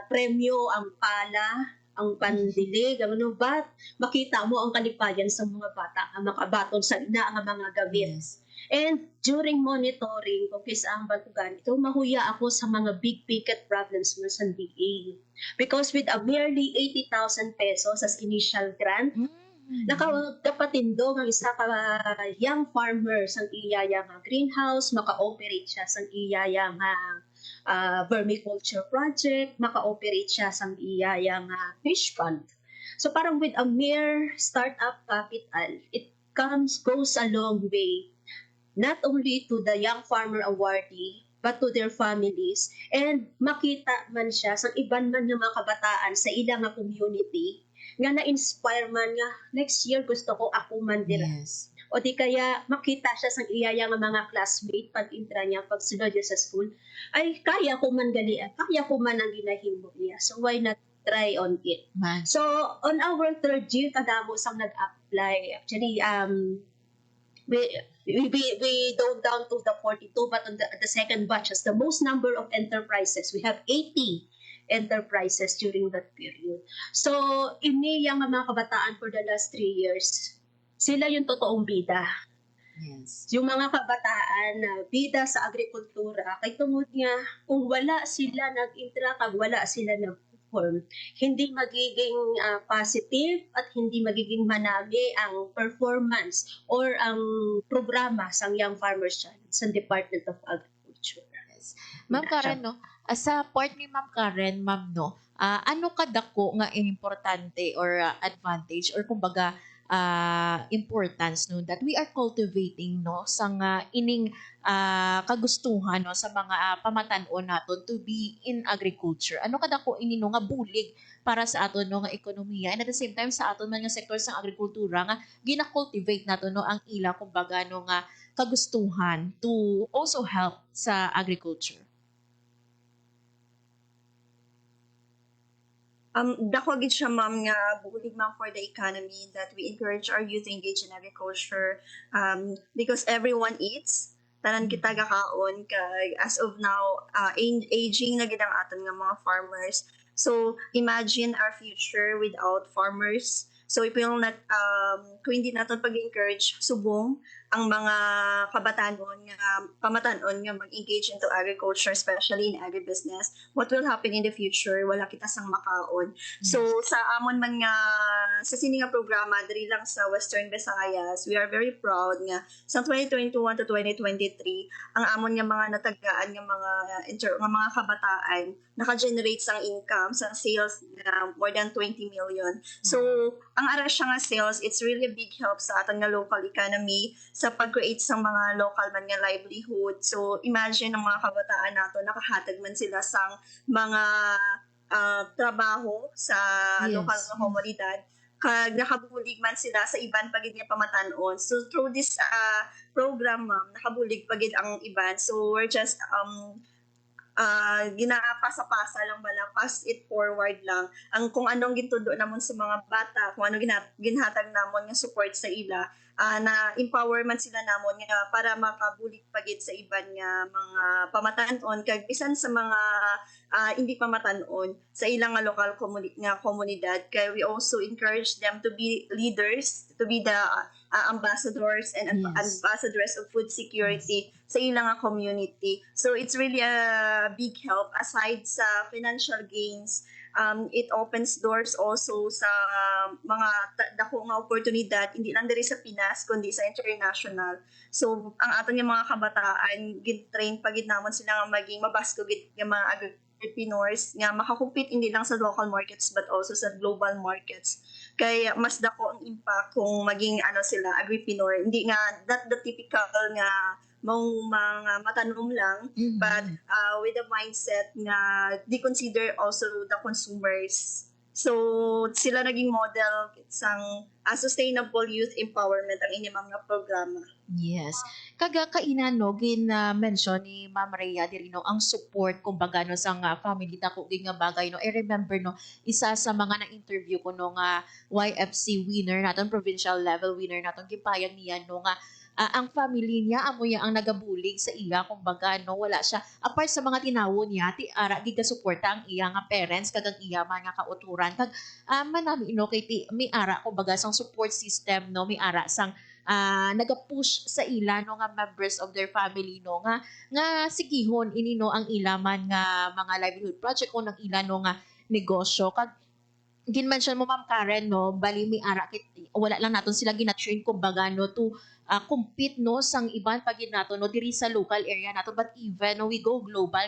premyo ang pala, ang pandilig, ano ba, makita mo ang kalipayan sa mga bata ang makabaton sa ina ang mga gamit. And during monitoring, kung ang batugan, ito mahuya ako sa mga big ticket problems mo sa DA. Because with a merely 80,000 pesos as initial grant, nakapatindo ng isa ka young farmer sa iyaya nga greenhouse, maka-operate siya sa iyaya nga vermiculture project, maka-operate siya sa iyaya nga fish pond. So parang with a mere startup capital, it goes a long way, not only to the young farmer awardee, but to their families, and makita man siya sa iban man ng mga kabataan sa ilang nga community, nga na-inspire man nga, next year gusto ko ako man dira. O di kaya makita siya sa iyaya nga mga classmate pag intra niya, pag sunod niya sa school, ay kaya ko man gali, kaya ko man ang ginahimo niya. So why not try on it? So on our third year, kadamo sang nag-apply. Actually, we dove down to the 42, but on the second batch, as the most number of enterprises, we have 80 enterprises during that period. So, ini yung mga kabataan for the last 3 years, sila yung totoong bida. Yung mga kabataan na bida sa agrikultura, kay tungod nga, kung wala sila nag-interact, wala sila nag-perform, hindi magiging positive at hindi magiging manami ang performance or ang programa sa Young Farmers Challenge sa Department of Agriculture. Ma'am Karen, no? Sa part ni Ma'am Karen, ma'am, no? Ano kadako nga importante or advantage or kumbaga importance no that we are cultivating no sa ining kagustuhan no sa mga pamatan-on naton to be in agriculture. Ano kadako ini no nga bulig para sa aton no nga ekonomiya, and at the same time sa aton man nga sektor sa agrikultura nga gina-cultivate naton no ang ila kumbaga no nga kagustuhan to also help sa agriculture. Dako gid siya ma'am nga bulig ma'am for the economy that we encourage our youth to engage in agriculture because everyone eats. Tanan kita gakaon kay as of now aging na gid ang aton nga mga farmers. So imagine our future without farmers. So if yung kung hindi natin pag-encourage subong ang mga kabatanon nga pamatanon nga mag-engage into agriculture, especially in agribusiness, what will happen in the future? Wala kita sang makaon. So sa amon man nga sa sini nga programa diri lang sa Western Visayas, we are very proud nga sa 2021 to 2023 ang amon nga mga natagaan nga mga kabataan naka-generate sang income sa sales na more than 20 million. So ang ara siya nga sales, it's really a big help sa aton nga local economy sa pag-create sa mga local man nga livelihood. So imagine ang mga kabataan nato nakahatag man sila sang mga trabaho sa local nga komunidad kag nakabulig man sila sa iban pagid nga pamatan-on. So through this program ma'am, nakabulig pagid ang iban. So we're just ginapasa-pasa lang bala, pass it forward lang ang kung anong gintudo namon sa mga bata, kung anong ginhatag namon nga support sa ila, na empowerment sila namon nga para makabulig pagid sa iban nga mga pamatan-on kag bisan sa mga hindi pamatan-on sa ilang nga local komunidad. Kay we also encourage them to be leaders, to be the ambassadors and ambassadors of food security sa ilang nga community. So it's really a big help aside sa financial gains. it opens doors also sa mga dako nga oportunidad, hindi lang diri sa Pinas, kundi sa international. So, ang aton yung mga kabataan, gin-train pagid namon sila nga maging mabasko gid yung mga entrepreneurs nga makakompete hindi lang sa local markets but also sa global markets. Kaya mas dako ang impact kung maging sila agripreneur. Hindi nga not the typical nga mga matanom lang, but with a mindset nga they consider also the consumers. So sila naging model sang sustainable youth empowerment ang inyong mga programa. Yes. Kaga kainan no gin-mention ni Ma'am Rhea diri no ang support kumbaga no sa family dako gid nga bagay no. I remember no isa sa mga na-interview ko no nga YFC winner naton, provincial level winner naton, gipayag niya no nga ang family niya amo ang nagabulig sa iya kumbaga no, wala siya apart sa mga tinawon niya ti ara gid ka suporta ang iya nga parents kagang iya man nga kauturan kag manami no kay ti may ara kumbaga sang support system no, may ara sang naga-push sa ila no nga members of their family no nga sigihon ini no ang ila man nga mga livelihood project o ng ila no nga negosyo kag gin-mention mo Ma'am Karen no, bali may ara wala lang naton sila gina-train kumbaga no to compete no sang iban pagid nato no diri sa local area nato, but even no we go global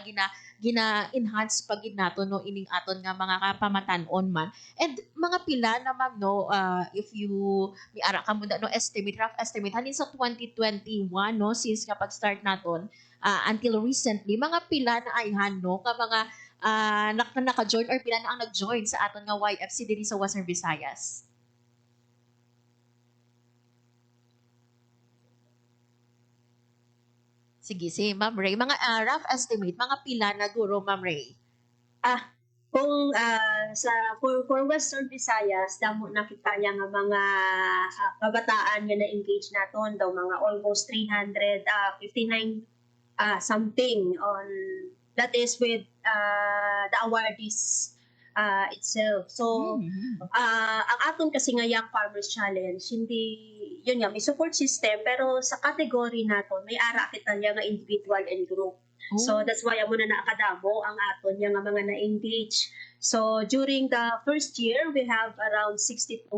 gina-enhance pagid nato no ining aton nga mga kapamatan-on man. And mga pila na Ma'am no, if you may ara ka mo no estimate, rough estimate hanin sa 2021 no since nga pag-start naton until recently, mga pila na ayhan no ka mga naka-join or pila na ang nag-join sa aton nga YFC diri sa Western Visayas? Sige, si Ma'am Ray. Mga rough estimate, mga pila na guro, Ma'am Ray? Kung for Western Visayas, damo nakita niya nga mga kabataan nga na-engage naton daw mga almost 359 something on that is with the awardees itself. So, ang aton kasi nga Young Farmers Challenge, hindi, yun nga, may support system, pero sa category nato, may ara kita niya nga individual and group. So, that's why amo na nakadamo ang aton niya nga mga na-engage. So, during the first year, we have around 62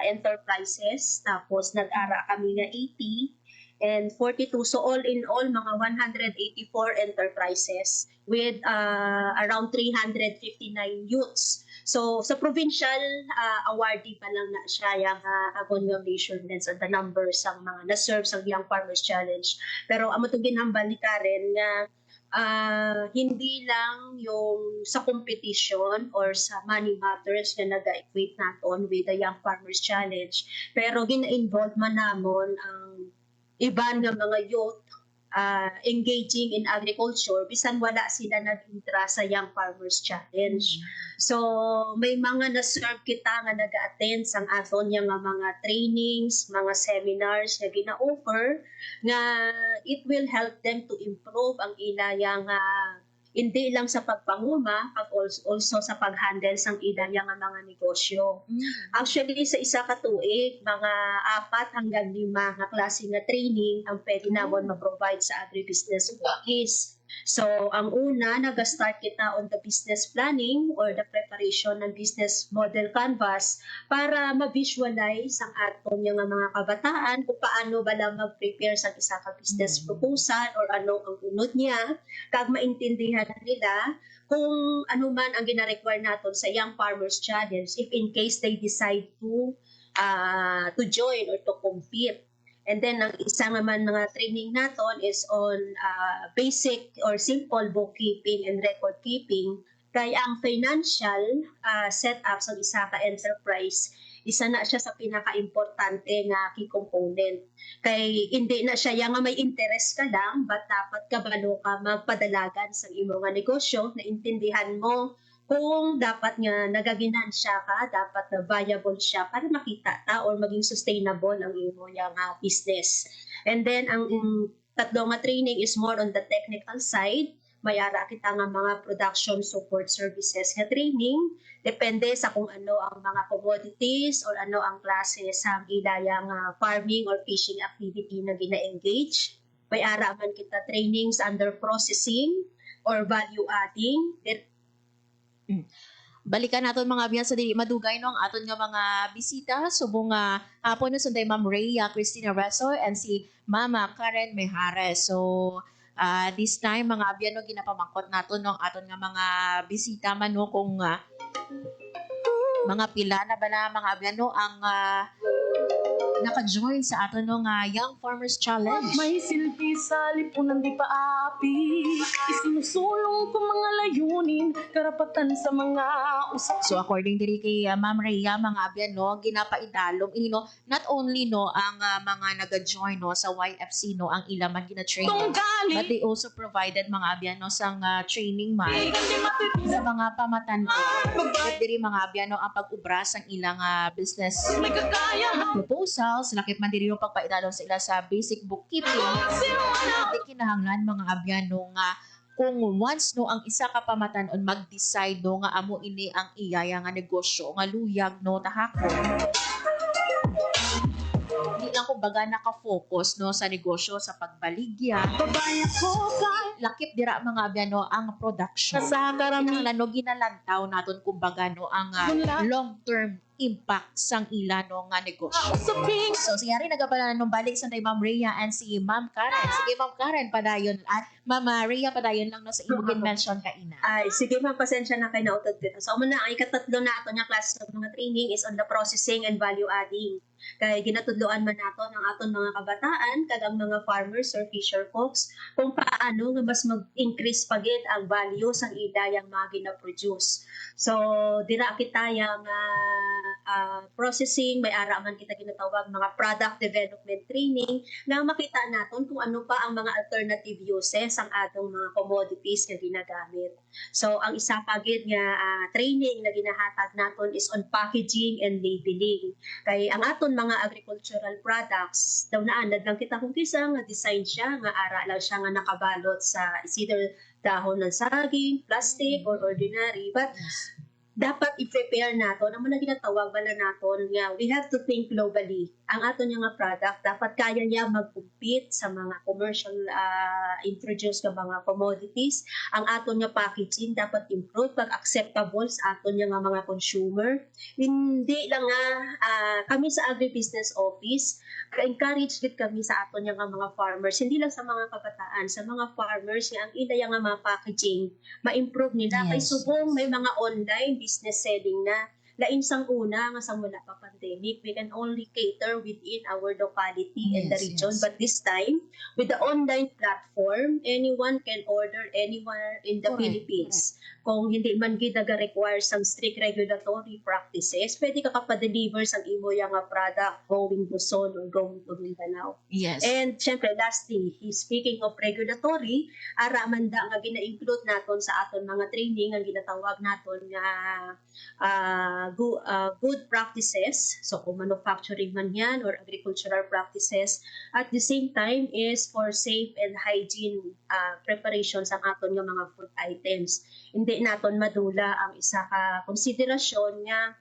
enterprises, tapos nag-ara kami nga 80, and 42. So all in all, mga 184 enterprises with around 359 youths. So sa provincial awardee pa lang na siya yung akong measurements or the numbers ang mga na-serve sa Young Farmers Challenge. Pero amo itong ginhambal ni Karen nga hindi lang yung sa competition or sa money matters na nag-equate naton with the Young Farmers Challenge. Pero gina-involve man namon ang iban nga mga youth engaging in agriculture bisan wala sila nag-intra sa Young Farmers Challenge. So may mga na-serve kita nga nag-attend sang aton nga mga trainings, mga seminars nga gina-offer nga it will help them to improve ang ila yang hindi lang sa pagpanguma, pag also sa pag-handle sang ila yang mga negosyo. Actually, sa isa ka tuig, mga 4 hanggang 5 nga klase nga training ang pwede namon ma-provide sa agribusiness office. So, ang una, nag-start kita on the business planning or the preparation ng business model canvas para ma-visualize ang aton yung mga kabataan kung paano ba lang mag-prepare sa isa ka business proposal or ano ang unod niya, kag maintindihan nila kung ano man ang gina-require natin sa Young Farmers Challenge if in case they decide to join or to compete. And then, ang isang naman mga training naton is on basic or simple bookkeeping and record keeping. Kaya ang financial setup sa isa ka enterprise, isa na siya sa pinaka-importante nga key component. Kay hindi na siya yang may interest ka lang, but dapat kabalo ka magpadalagan sa imong nga negosyo, na intindihan mo kung dapat nga nagaginansya ka, dapat na viable siya para makita ta or maging sustainable ang imo yang business. And then ang tatlo nga training is more on the technical side. May ara kita nga mga production support services nga training. Depende sa kung ano ang mga commodities or ano ang klase sa ilayang farming or fishing activity na gina-engage. May ara man kita trainings under processing or value adding. Balikan naton mga biyan sa dili madugay no ang aton nga mga bisita subong nga hapon no sunday Ma'am Rhea Cristina Reso and si Mama Karen Mejares. So this time mga biyan no ginapamangkot naton no ang aton nga mga bisita man no kung mga pila na ba na mga biyan no ang naka-join sa aton no nga Young Farmers Challenge. May silbi sa lipunan di paapi, isinusulong ko mga layunin, karapatan sa mga usap. So according diri kay Ma'am Rhea mga abyan no ginapaidalom ini no not only no ang mga naga-join no sa YFC no ang ila man gina-train but they also provided mga abyan no sang training man sa mga pamatan-o diri mga abyan no ang pag-ubra sang ilang business proposals lakip man diri yung pagpaidalom sa ila sa basic bookkeeping di kinahanglan mga abyan no nga kung once no ang isa ka pamatan-on mag-decide no nga amo ini ang iyaya nga negosyo nga luyag no tahakon hindi lang kumbaga naka-focus no sa negosyo sa pagbaligya lakip dira mga abyan no ang production sa karamihan no ginalantaw naton kumbaga no ang long-term impact sang ila no nga negosyo. So siyari nagapala nung balik sa Ma'am Rhea and si Ma'am Karen. Sige Ma'am Karen padayon at Ma'am Rhea padayon lang no sa imong mention ka ina. Ay, sige ma'am, pasensya na kay nautod dito. So, muna, ang ikatatlo na ato nga class ng mga training is on the processing and value adding. Kaya ginatudloan man nato ng aton mga kabataan, kagang mga farmers or fisher folks, kung paano nga mas mag-increase pagit ang value sa idayang mga gina-produce. So, dira kita yung processing, may ara man kita ginatawag mga product development training na makita naton kung ano pa ang mga alternative uses ang atong mga commodities nga ginagamit. So, ang isa pagid nga training na ginahatag naton is on packaging and labeling. Kay ang aton mga agricultural products, daw naanad lang kita kung kisa nga design siya, nga ara lang siya nga nakabalot sa either dahon ng saging, plastic, or ordinary. But dapat i-prepare nato naman na ginatawag bala naton nga we have to think globally. Ang ato nga product dapat kaya niya mag-compete sa mga commercial introduced nga mga commodities. Ang ato nga packaging dapat improve pag acceptable sa ato nga mga consumer. Hindi lang nga kami sa agribusiness office encourage gid kami sa ato nga mga farmers, hindi lang sa mga kabataan, sa mga farmers nga ang ila nga mga packaging ma-improve nila. Kay subong may mga online business selling na lain sang una nga sa mula pa pandemic, we can only cater within our locality and the region. But this time, with the online platform, anyone can order anywhere in the Philippines. Kung hindi man gid naga-require some strict regulatory practices, pwede ka pa-deliver sang imo yang product going to Luzon or going to Mindanao. Yes. And syempre, lastly, speaking of regulatory, ara man da nga gina-include naton sa aton mga training ang ginatawag naton nga good practices, so kung manufacturing man yan or agricultural practices, at the same time is for safe and hygiene preparations ang aton nga mga food items. Hindi naton madula ang isa ka konsiderasyon nga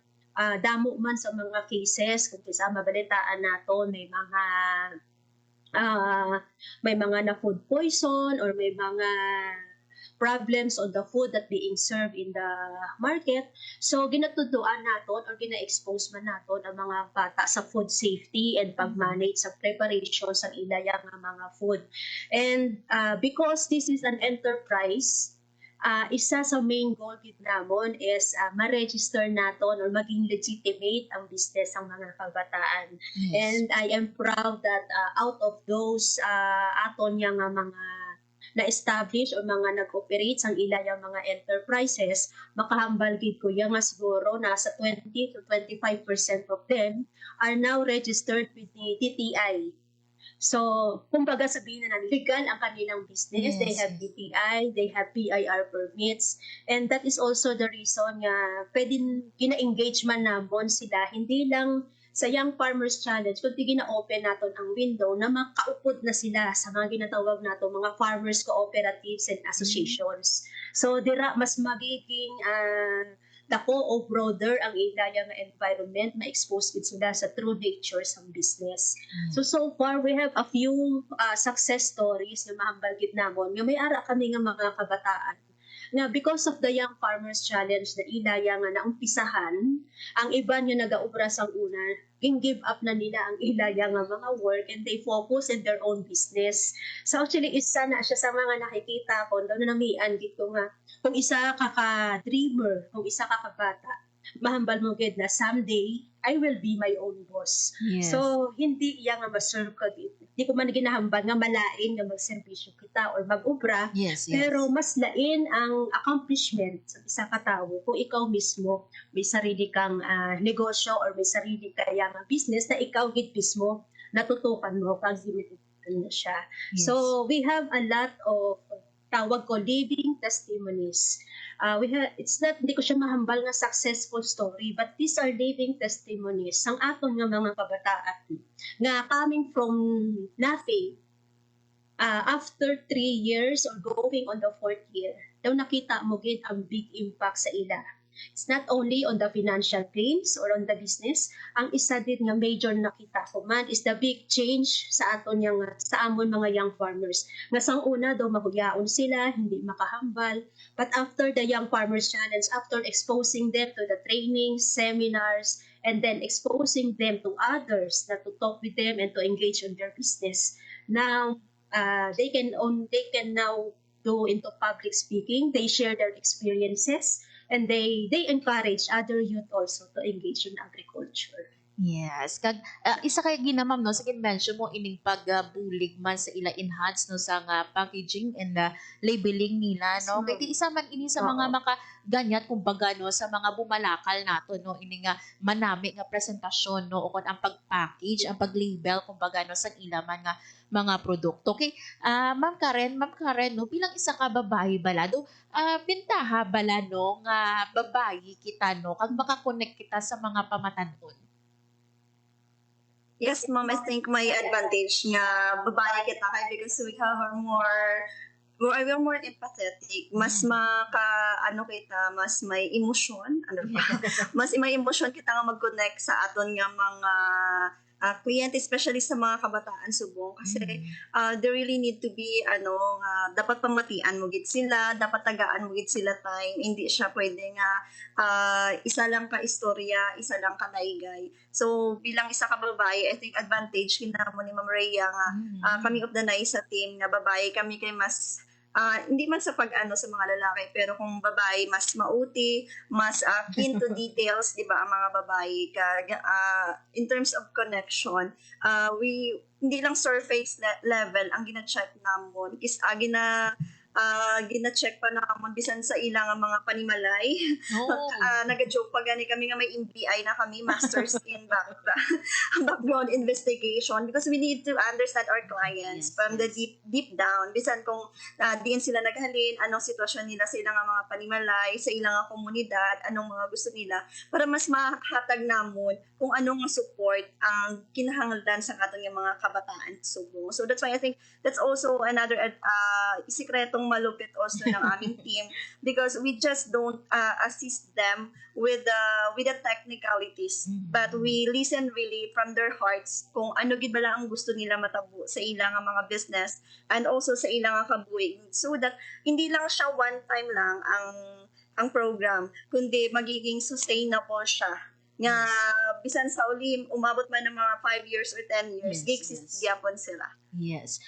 damo man sa mga cases kung kisa mabalitaan naton may mga na food poison or may mga problems on the food that being served in the market. So, ginatuduan naton or gina-expose man naton ang mga bata sa food safety and pag-manage sa preparation sa ilayang mga food. And because this is an enterprise, isa sa main goal gid namon is ma-register naton or maging legitimate ang business ng mga kabataan. And I am proud that out of those aton nga mga na-establish o mga nag-operate sang ilayang mga enterprises, makahambal gid ko yung siguro nasa 20 to 25% of them are now registered with the DTI. So, kumbaga sabihin na legal ang kanilang business. Yes. They have DTI, they have PIR permits, and that is also the reason nga pwedeng gina-engage man namon sila, hindi lang sa Young Farmers Challenge, kung gina-open naton ang window na makaupod na sila sa mga ginatawag nato mga farmers cooperatives and associations. So dira mas magiging dako o broader ang ilayang environment, ma-expose gid sila sa true nature sa business. So far we have a few success stories na mahambal gid namon. Nga may ara kami nga mga kabataan nga because of the Young Farmers Challenge na ilaya nga naumpisahan, ang iba nyo nagaubra sa una, give up na nila ang ilaya nga mga work and they focus in their own business. So actually, isa na siya sa mga nakikita ko, doon na namian dito nga, kung isa ka ka-dreamer, kung isa ka ka-bata, mahambal mo gid na someday, I will be my own boss. Yes. So, hindi iya nga ma-serve ka dito. Hindi ko man ginahambal nga malain nga magserbisyo kita or mag-ubra. Yes. Pero mas lain ang accomplishment sa isa ka tawo kung ikaw mismo may sarili kang negosyo or may sarili kayang business na ikaw gid mismo natutukan mo pag gimitan mo siya. Yes. So, we have a lot of tawag ko living testimonies. It's not, hindi ko siya mahambal nga successful story, but these are living testimonies sang aton nga mga kabataan nga coming from nothing, after 3 years or going on the 4th year, daw nakita mo gid ang big impact sa ila. It's not only on the financial claims or on the business. Ang isa din nga major nakita ko man is the big change sa aton yang sa amon mga young farmers. Nga sang una daw mahuyaon sila, hindi makahambal. But after the Young Farmers Challenge, after exposing them to the training, seminars, and then exposing them to others na to talk with them and to engage in their business, now they can now go into public speaking. They share their experiences. And they encourage other youth also to engage in agriculture. Yes, kag isa kay ginamam no, sige mention mo ining pagbulig man sa ila enhance no sa nga packaging and labeling nila no. Kay di isa man ini sa mga makaganyat kumbaga no sa mga bumalakal nato no ini nga manami nga presentasyon no o kon ang pag-package, ang pag-label kumbaga no sa ila man nga mga produkto. Okay, Ma'am Karen no bilang isa ka babae balado, bintaha bala no nga babae kita no kag makakonect kita sa mga pamatanon. Yes, ma'am, I think may advantage nga babae kita kay because we have we're more empathetic. Mas mas may emosyon. Mas may emosyon kita nga mag-connect sa aton nga mga kliyente, especially sa mga kabataan subong kasi they really need to be dapat pamatian mo gid sila, dapat tagaan mo gid sila time, hindi siya pwede nga isa lang ka istorya, isa lang ka naigay. So bilang isa ka babae, I think advantage kinamo ni Ma'am Rhea nga kami of the night sa team nga babae kami kay mas hindi man sa sa mga lalaki, pero kung babae, mas mauti, mas keen to details, di ba, ang mga babae. In terms of connection, hindi lang surface level ang gina-check namon. Gina-check pa naman bisan sa ilang mga panimalay. Nag-joke pa gani kami nga may MBI na kami, Masters in Background Investigation, because we need to understand our clients from the deep down. Bisan kung diin sila naghalin, anong sitwasyon nila sa ilang mga panimalay, sa ilang komunidad, anong mga gusto nila, para mas mahatag namon kung anong support ang kinahanglan sa atong mga kabataan subong. So that's why I think that's also another sikretong malupit also ng aming team because we just don't assist them with the technicalities, but we listen really from their hearts kung ano gid ba lang ang gusto nila matabo sa ilang mga business and also sa ilang kabuhi, so that hindi lang siya one time lang ang program, kundi magiging sustainable siya nga bisan sa uli umabot man ng mga 5 years or 10 years, gyapon sila. Yes.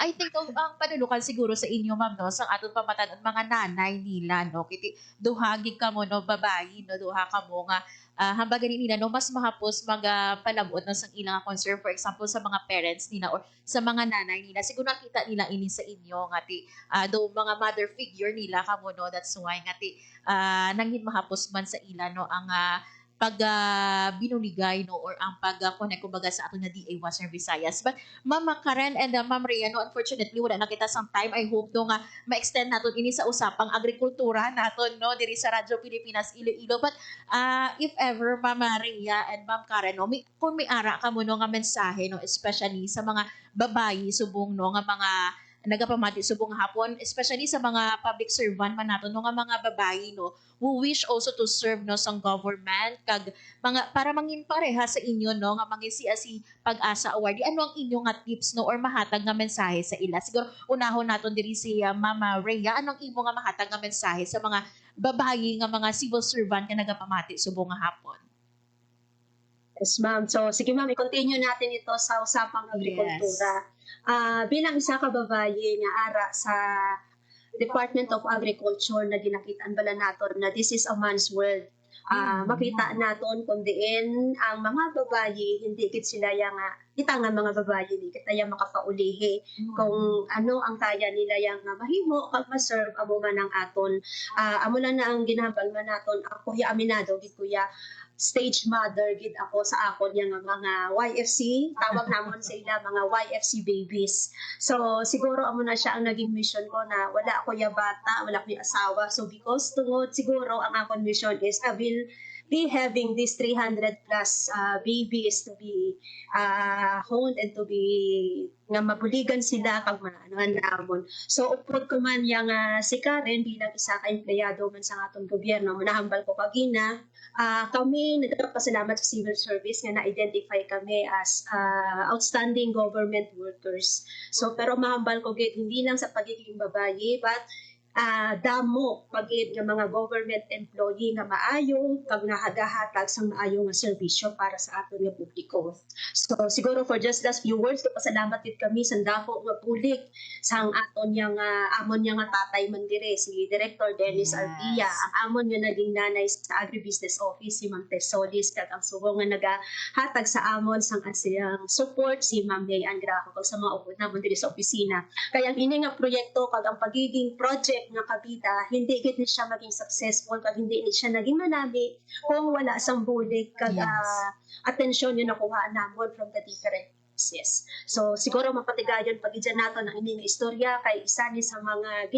I think ang panulukan siguro sa inyo, ma'am, no, sa aton pamatanon mga nanay nila, no, kiti duhagi ka mo no babayi, no, duha ka mo nga hambaga nila no mas mahapos magpalabot no sang ilang concern, for example sa mga parents nila or sa mga nanay nila, siguro nakita nila ini sa inyo ngati do mga mother figure nila kamo no, that's why ngati nangin mahapos man sa ila no ang pag binuligay no or ang pag-connect kumbaga sa ato na DA Western Visayas. But Mama Karen and Ma'am Rhea, no, unfortunately wala na kita sang time. I hope no nga ma-extend naton ini sa usapang agrikultura naton no diri sa Radyo Pilipinas Iloilo. But if ever Mama Rhea and Ma'am Karen no, kung may ara ka mo no nga mensahe no, especially sa mga babayi subong no nga mga nagapamati subong hapon, especially sa mga public servant man nato no nga mga babayi no, who wish also to serve no sa government kag mga para mangin pareha sa inyo no nga mangin si Pag-asa Award. Ano ang inyo nga tips no or mahatag nga mensahe sa ila? Siguro unahon naton diri si Mama Rhea, anong imo nga mahatag nga mensahe sa mga babayi nga mga civil servant nga nagapamati subong hapon? Yes, ma'am. So, sige ma'am, i-continue natin ito sa usapang agrikultura. Bilang isa ka babae nga ara sa Department of Agriculture na ginakitaan bala naton na this is a man's world. Makita naton kung diin ang mga babae hindi gid sila yang kita nga mga babae ni kita yang makapaulihi kung ano ang kaya nila yang mahimo kag ma-serve amo man ang aton amo lang na ang ginahambal man naton ako ya aminado gid kuya stage mother gid ako sa akon yang mga YFC, tawag namon sa ila mga YFC babies. So siguro amo na siya ang naging mission ko na wala ako ya bata, wala ko ya asawa. So because tungod siguro ang akon mission is I will be having these 300 plus babies to be honed and to be nga mabuligan sila kag namon. So upod ko man yang si Karen bilang isa ka empleyado man sa atong gobyerno, manahambal ko kagina kami nagpapasalamat sa civil service nga na-identify kami as outstanding government workers. So pero mahambal ko gid hindi lang sa pagiging babaye but damo pagid nga mga government employee nga maayo kag nahagahatag sa maayo nga serbisyo para sa aton nga publiko. So siguro for just last few words pasalamat gid kami sa dako nga pulik sang aton yang amon yang tatay man dire si Director Dennis Altia, ang amon nga naging nanay sa Agribusiness Office si Ma'am Tess Solis kag ang sugo nga nagahatag sa amon sang asiyang support si Ma'am Mayan Graco kag sa mga upod namon dire sa opisina. Kaya ang ini nga proyekto kag ang pagiging project nga kabida, hindi gid ni siya maging successful kag hindi ni siya naging manami kung wala sang bulig kag atensyon yung nakuha namon from the different sources. So siguro mapatigayon pag idyan nato ang ining istorya kay isa ni sa mga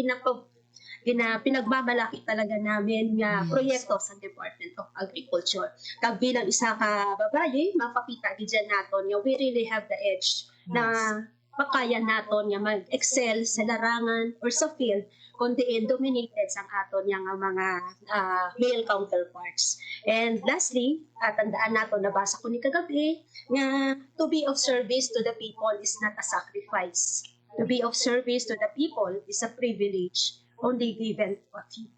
pinagmamalaki talaga namin nga proyekto sa Department of Agriculture. Kag bilang isa ka babae, mapakita gid naton nga we really have the edge na makaya naton nga mag-excel sa larangan or sa field kundi dominated sa aton yang mga male counterparts. And lastly, tandaan nato nabasa ko ni kagabi nga to be of service to the people is not a sacrifice. To be of service to the people is a privilege only given to a few.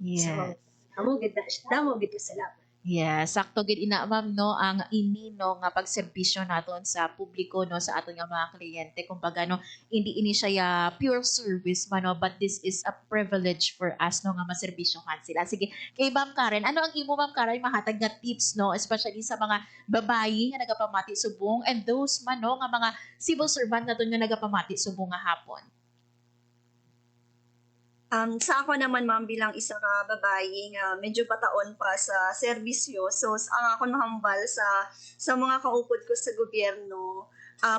Yes. So, damo gid salamat. Yes, sakto gid ina ma'am no ang ini no nga pagserbisyo naton sa publiko no sa aton nga mga kliyente kumbaga no hindi ini siya pure service man no but this is a privilege for us no nga maserbisyohan sila. Sige, kay Ma'am Karen, ano ang imo Ma'am Karen mahatag nga tips no especially sa mga babayi nga nagapamati subong and those man no nga mga civil servant naton nga nagapamati subong nga hapon? Sa ako naman, ma'am, bilang isa ka babae nga medyo pataon pa sa serbisyo, so ang ako nahambal sa mga kaupod ko sa gobyerno,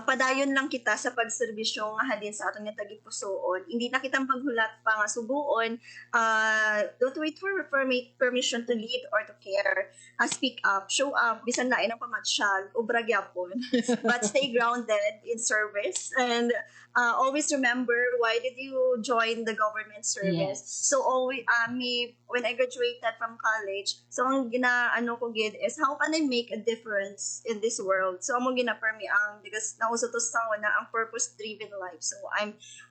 padayon lang kita sa pagserbisyo nga halin sa aton nga tagipusoon. Hindi na kita maghulat pa nga subuon. Don't wait for permission to lead or to care. Speak up, show up, bisan lain ang pamatsyag, ubra gyapon. But stay grounded in service and always remember why did you join the government service. Yes. So always me when I graduated from college, so ang ginaano ko gid is how can I make a difference in this world. So amo gina-permi ang because nausatos sa na ang purpose driven life. So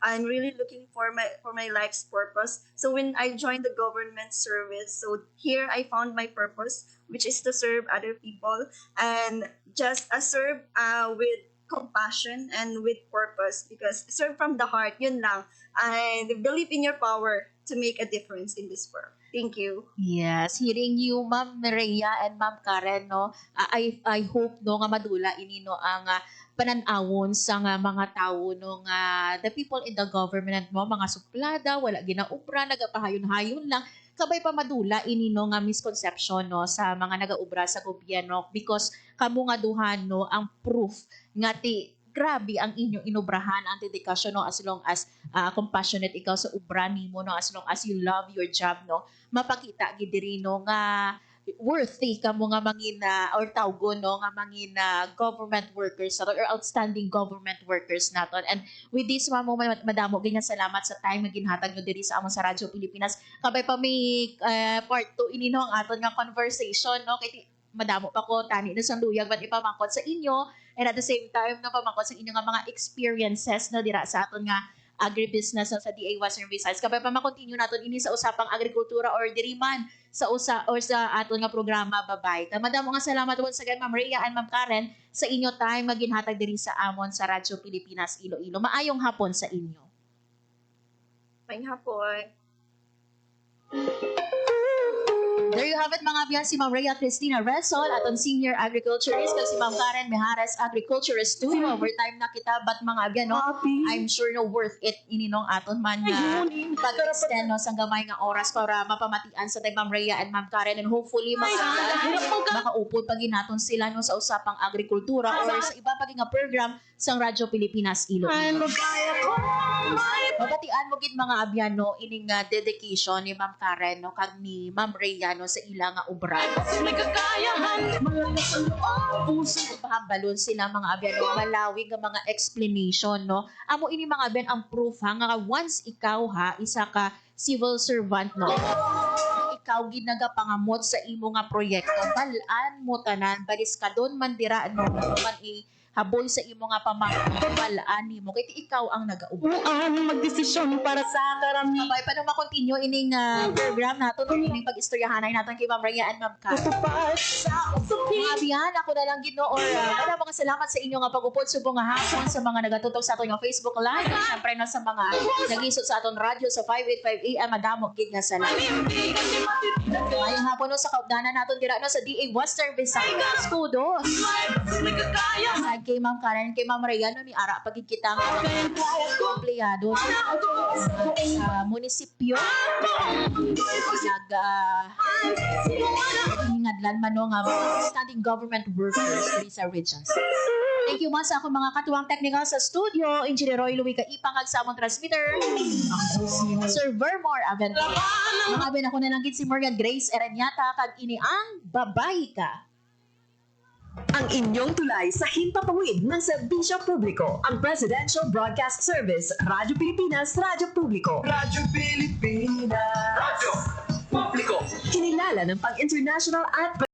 I'm really looking for my life's purpose. So when I joined the government service, so here I found my purpose, which is to serve other people and just serve with compassion and with purpose, because serve from the heart, yun lang. I believe in your power to make a difference in this world. Thank you. Yes, hearing you Ma'am Rhea and Ma'am Karen no, I hope no nga madula ini no ang pananawon sa mga tao no nga the people in the government mo mga suplada wala ginaubra nagapahayon-hayon lang kabay pa madula ini no nga misconception no sa mga nagaubra sa gobyerno because kamo nga duhan no ang proof nga ti grabe ang inyong inubrahan ang dedikasyon no as long as compassionate ikaw sa ubra nimo no as long as you love your job no mapakita gid diri no nga worthy ka mo nga mangina or tawgon no nga mangina government workers naton or outstanding government workers naton. And with this mo madamo ganyan salamat sa time nga ginhatag nyo diri sa amon sa Radyo Pilipinas. Kabay pa may part 2 ini no ang aton nga conversation no kay madamo pa ko tani na sang luyag but ipamangkot sa inyo and at the same time no pamangkot sa inyo nga mga experiences no dira sa aton nga agribusiness no, sa DA Western Visayas. Kabay pa ma-continue naton ini sa usapang agrikultura or diri man sa sa aton nga programa babay. Madamo nga salamat once again Ma'am Rhea and Ma'am Karen sa inyo time maginhatag diri sa amon sa Radyo Pilipinas Iloilo. Maayong hapon sa inyo. Maayong hapon. There you have it mga biyan si Ma'am Rhea Cristina Resol aton senior agriculturist kag si Ma'am Karen Mejares agriculturist too. Overtime na kita but mga biyan no I'm sure no worth it ini nong aton man nga pag-extend no sang gamay nga oras para mapamatian sa tay Ma'am Rhea and Ma'am Karen and hopefully makaupod pag naton sila no sa usapang agrikultura or sa iba pag nga program sang Radyo Pilipinas Iloilo. Mabatian mo gid mga abyan no ining dedication ni Ma'am Karen no kag ni Ma'am Rhea no sa ila nga obra. Pahambalon sila mga abyan no malawig nga mga explanation no. Amo ini mga abyan ang proof ha nga once ikaw ha isa ka civil servant no. Ikaw ginagapangamot sa imo nga proyekto balaan mo tanan balis ka don man dira no man habol sa imo nga pamangbalaan nimo kay ikaw ang nagaubra. Magdesisyon para sa karamihan. Kabay pa nang ma-continue ining program naton ining pag-istoryahanay naton kay Ma'am Rhea and Ma'am Karen. Abiyan ako na lang gid no or kada mga salamat sa inyo nga pag-upod subong nga hapon sa mga nagatutok sa aton nga Facebook Live at syempre no sa mga nagisod sa aton radyo sa 585 AM madamo gid nga salamat. Ayong hapon no sa kaugdanan naton dira no sa DA Western Visayas Kudos. Kay Ma'am Karen, kay Ma'am Rhea, no, ni ara pagid kita ng empleyado sa munisipyo. Hingadlan man no nga standing government workers diri sa regions. Thank you man sa akong mga katuwang technical sa studio, Engineer Roy Louie Kaipang sa among transmitter. Sir Vermore Avento. Mga ben ako na lang gid si Morgan Grace Ereniata kag ini ang Babay Ka. Ang inyong tulay sa himpapawid ng serbisyo publiko, ang Presidential Broadcast Service, Radyo Pilipinas, Radyo Publiko. Radyo Pilipinas. Radyo Publiko. Kinilala ng pang-international at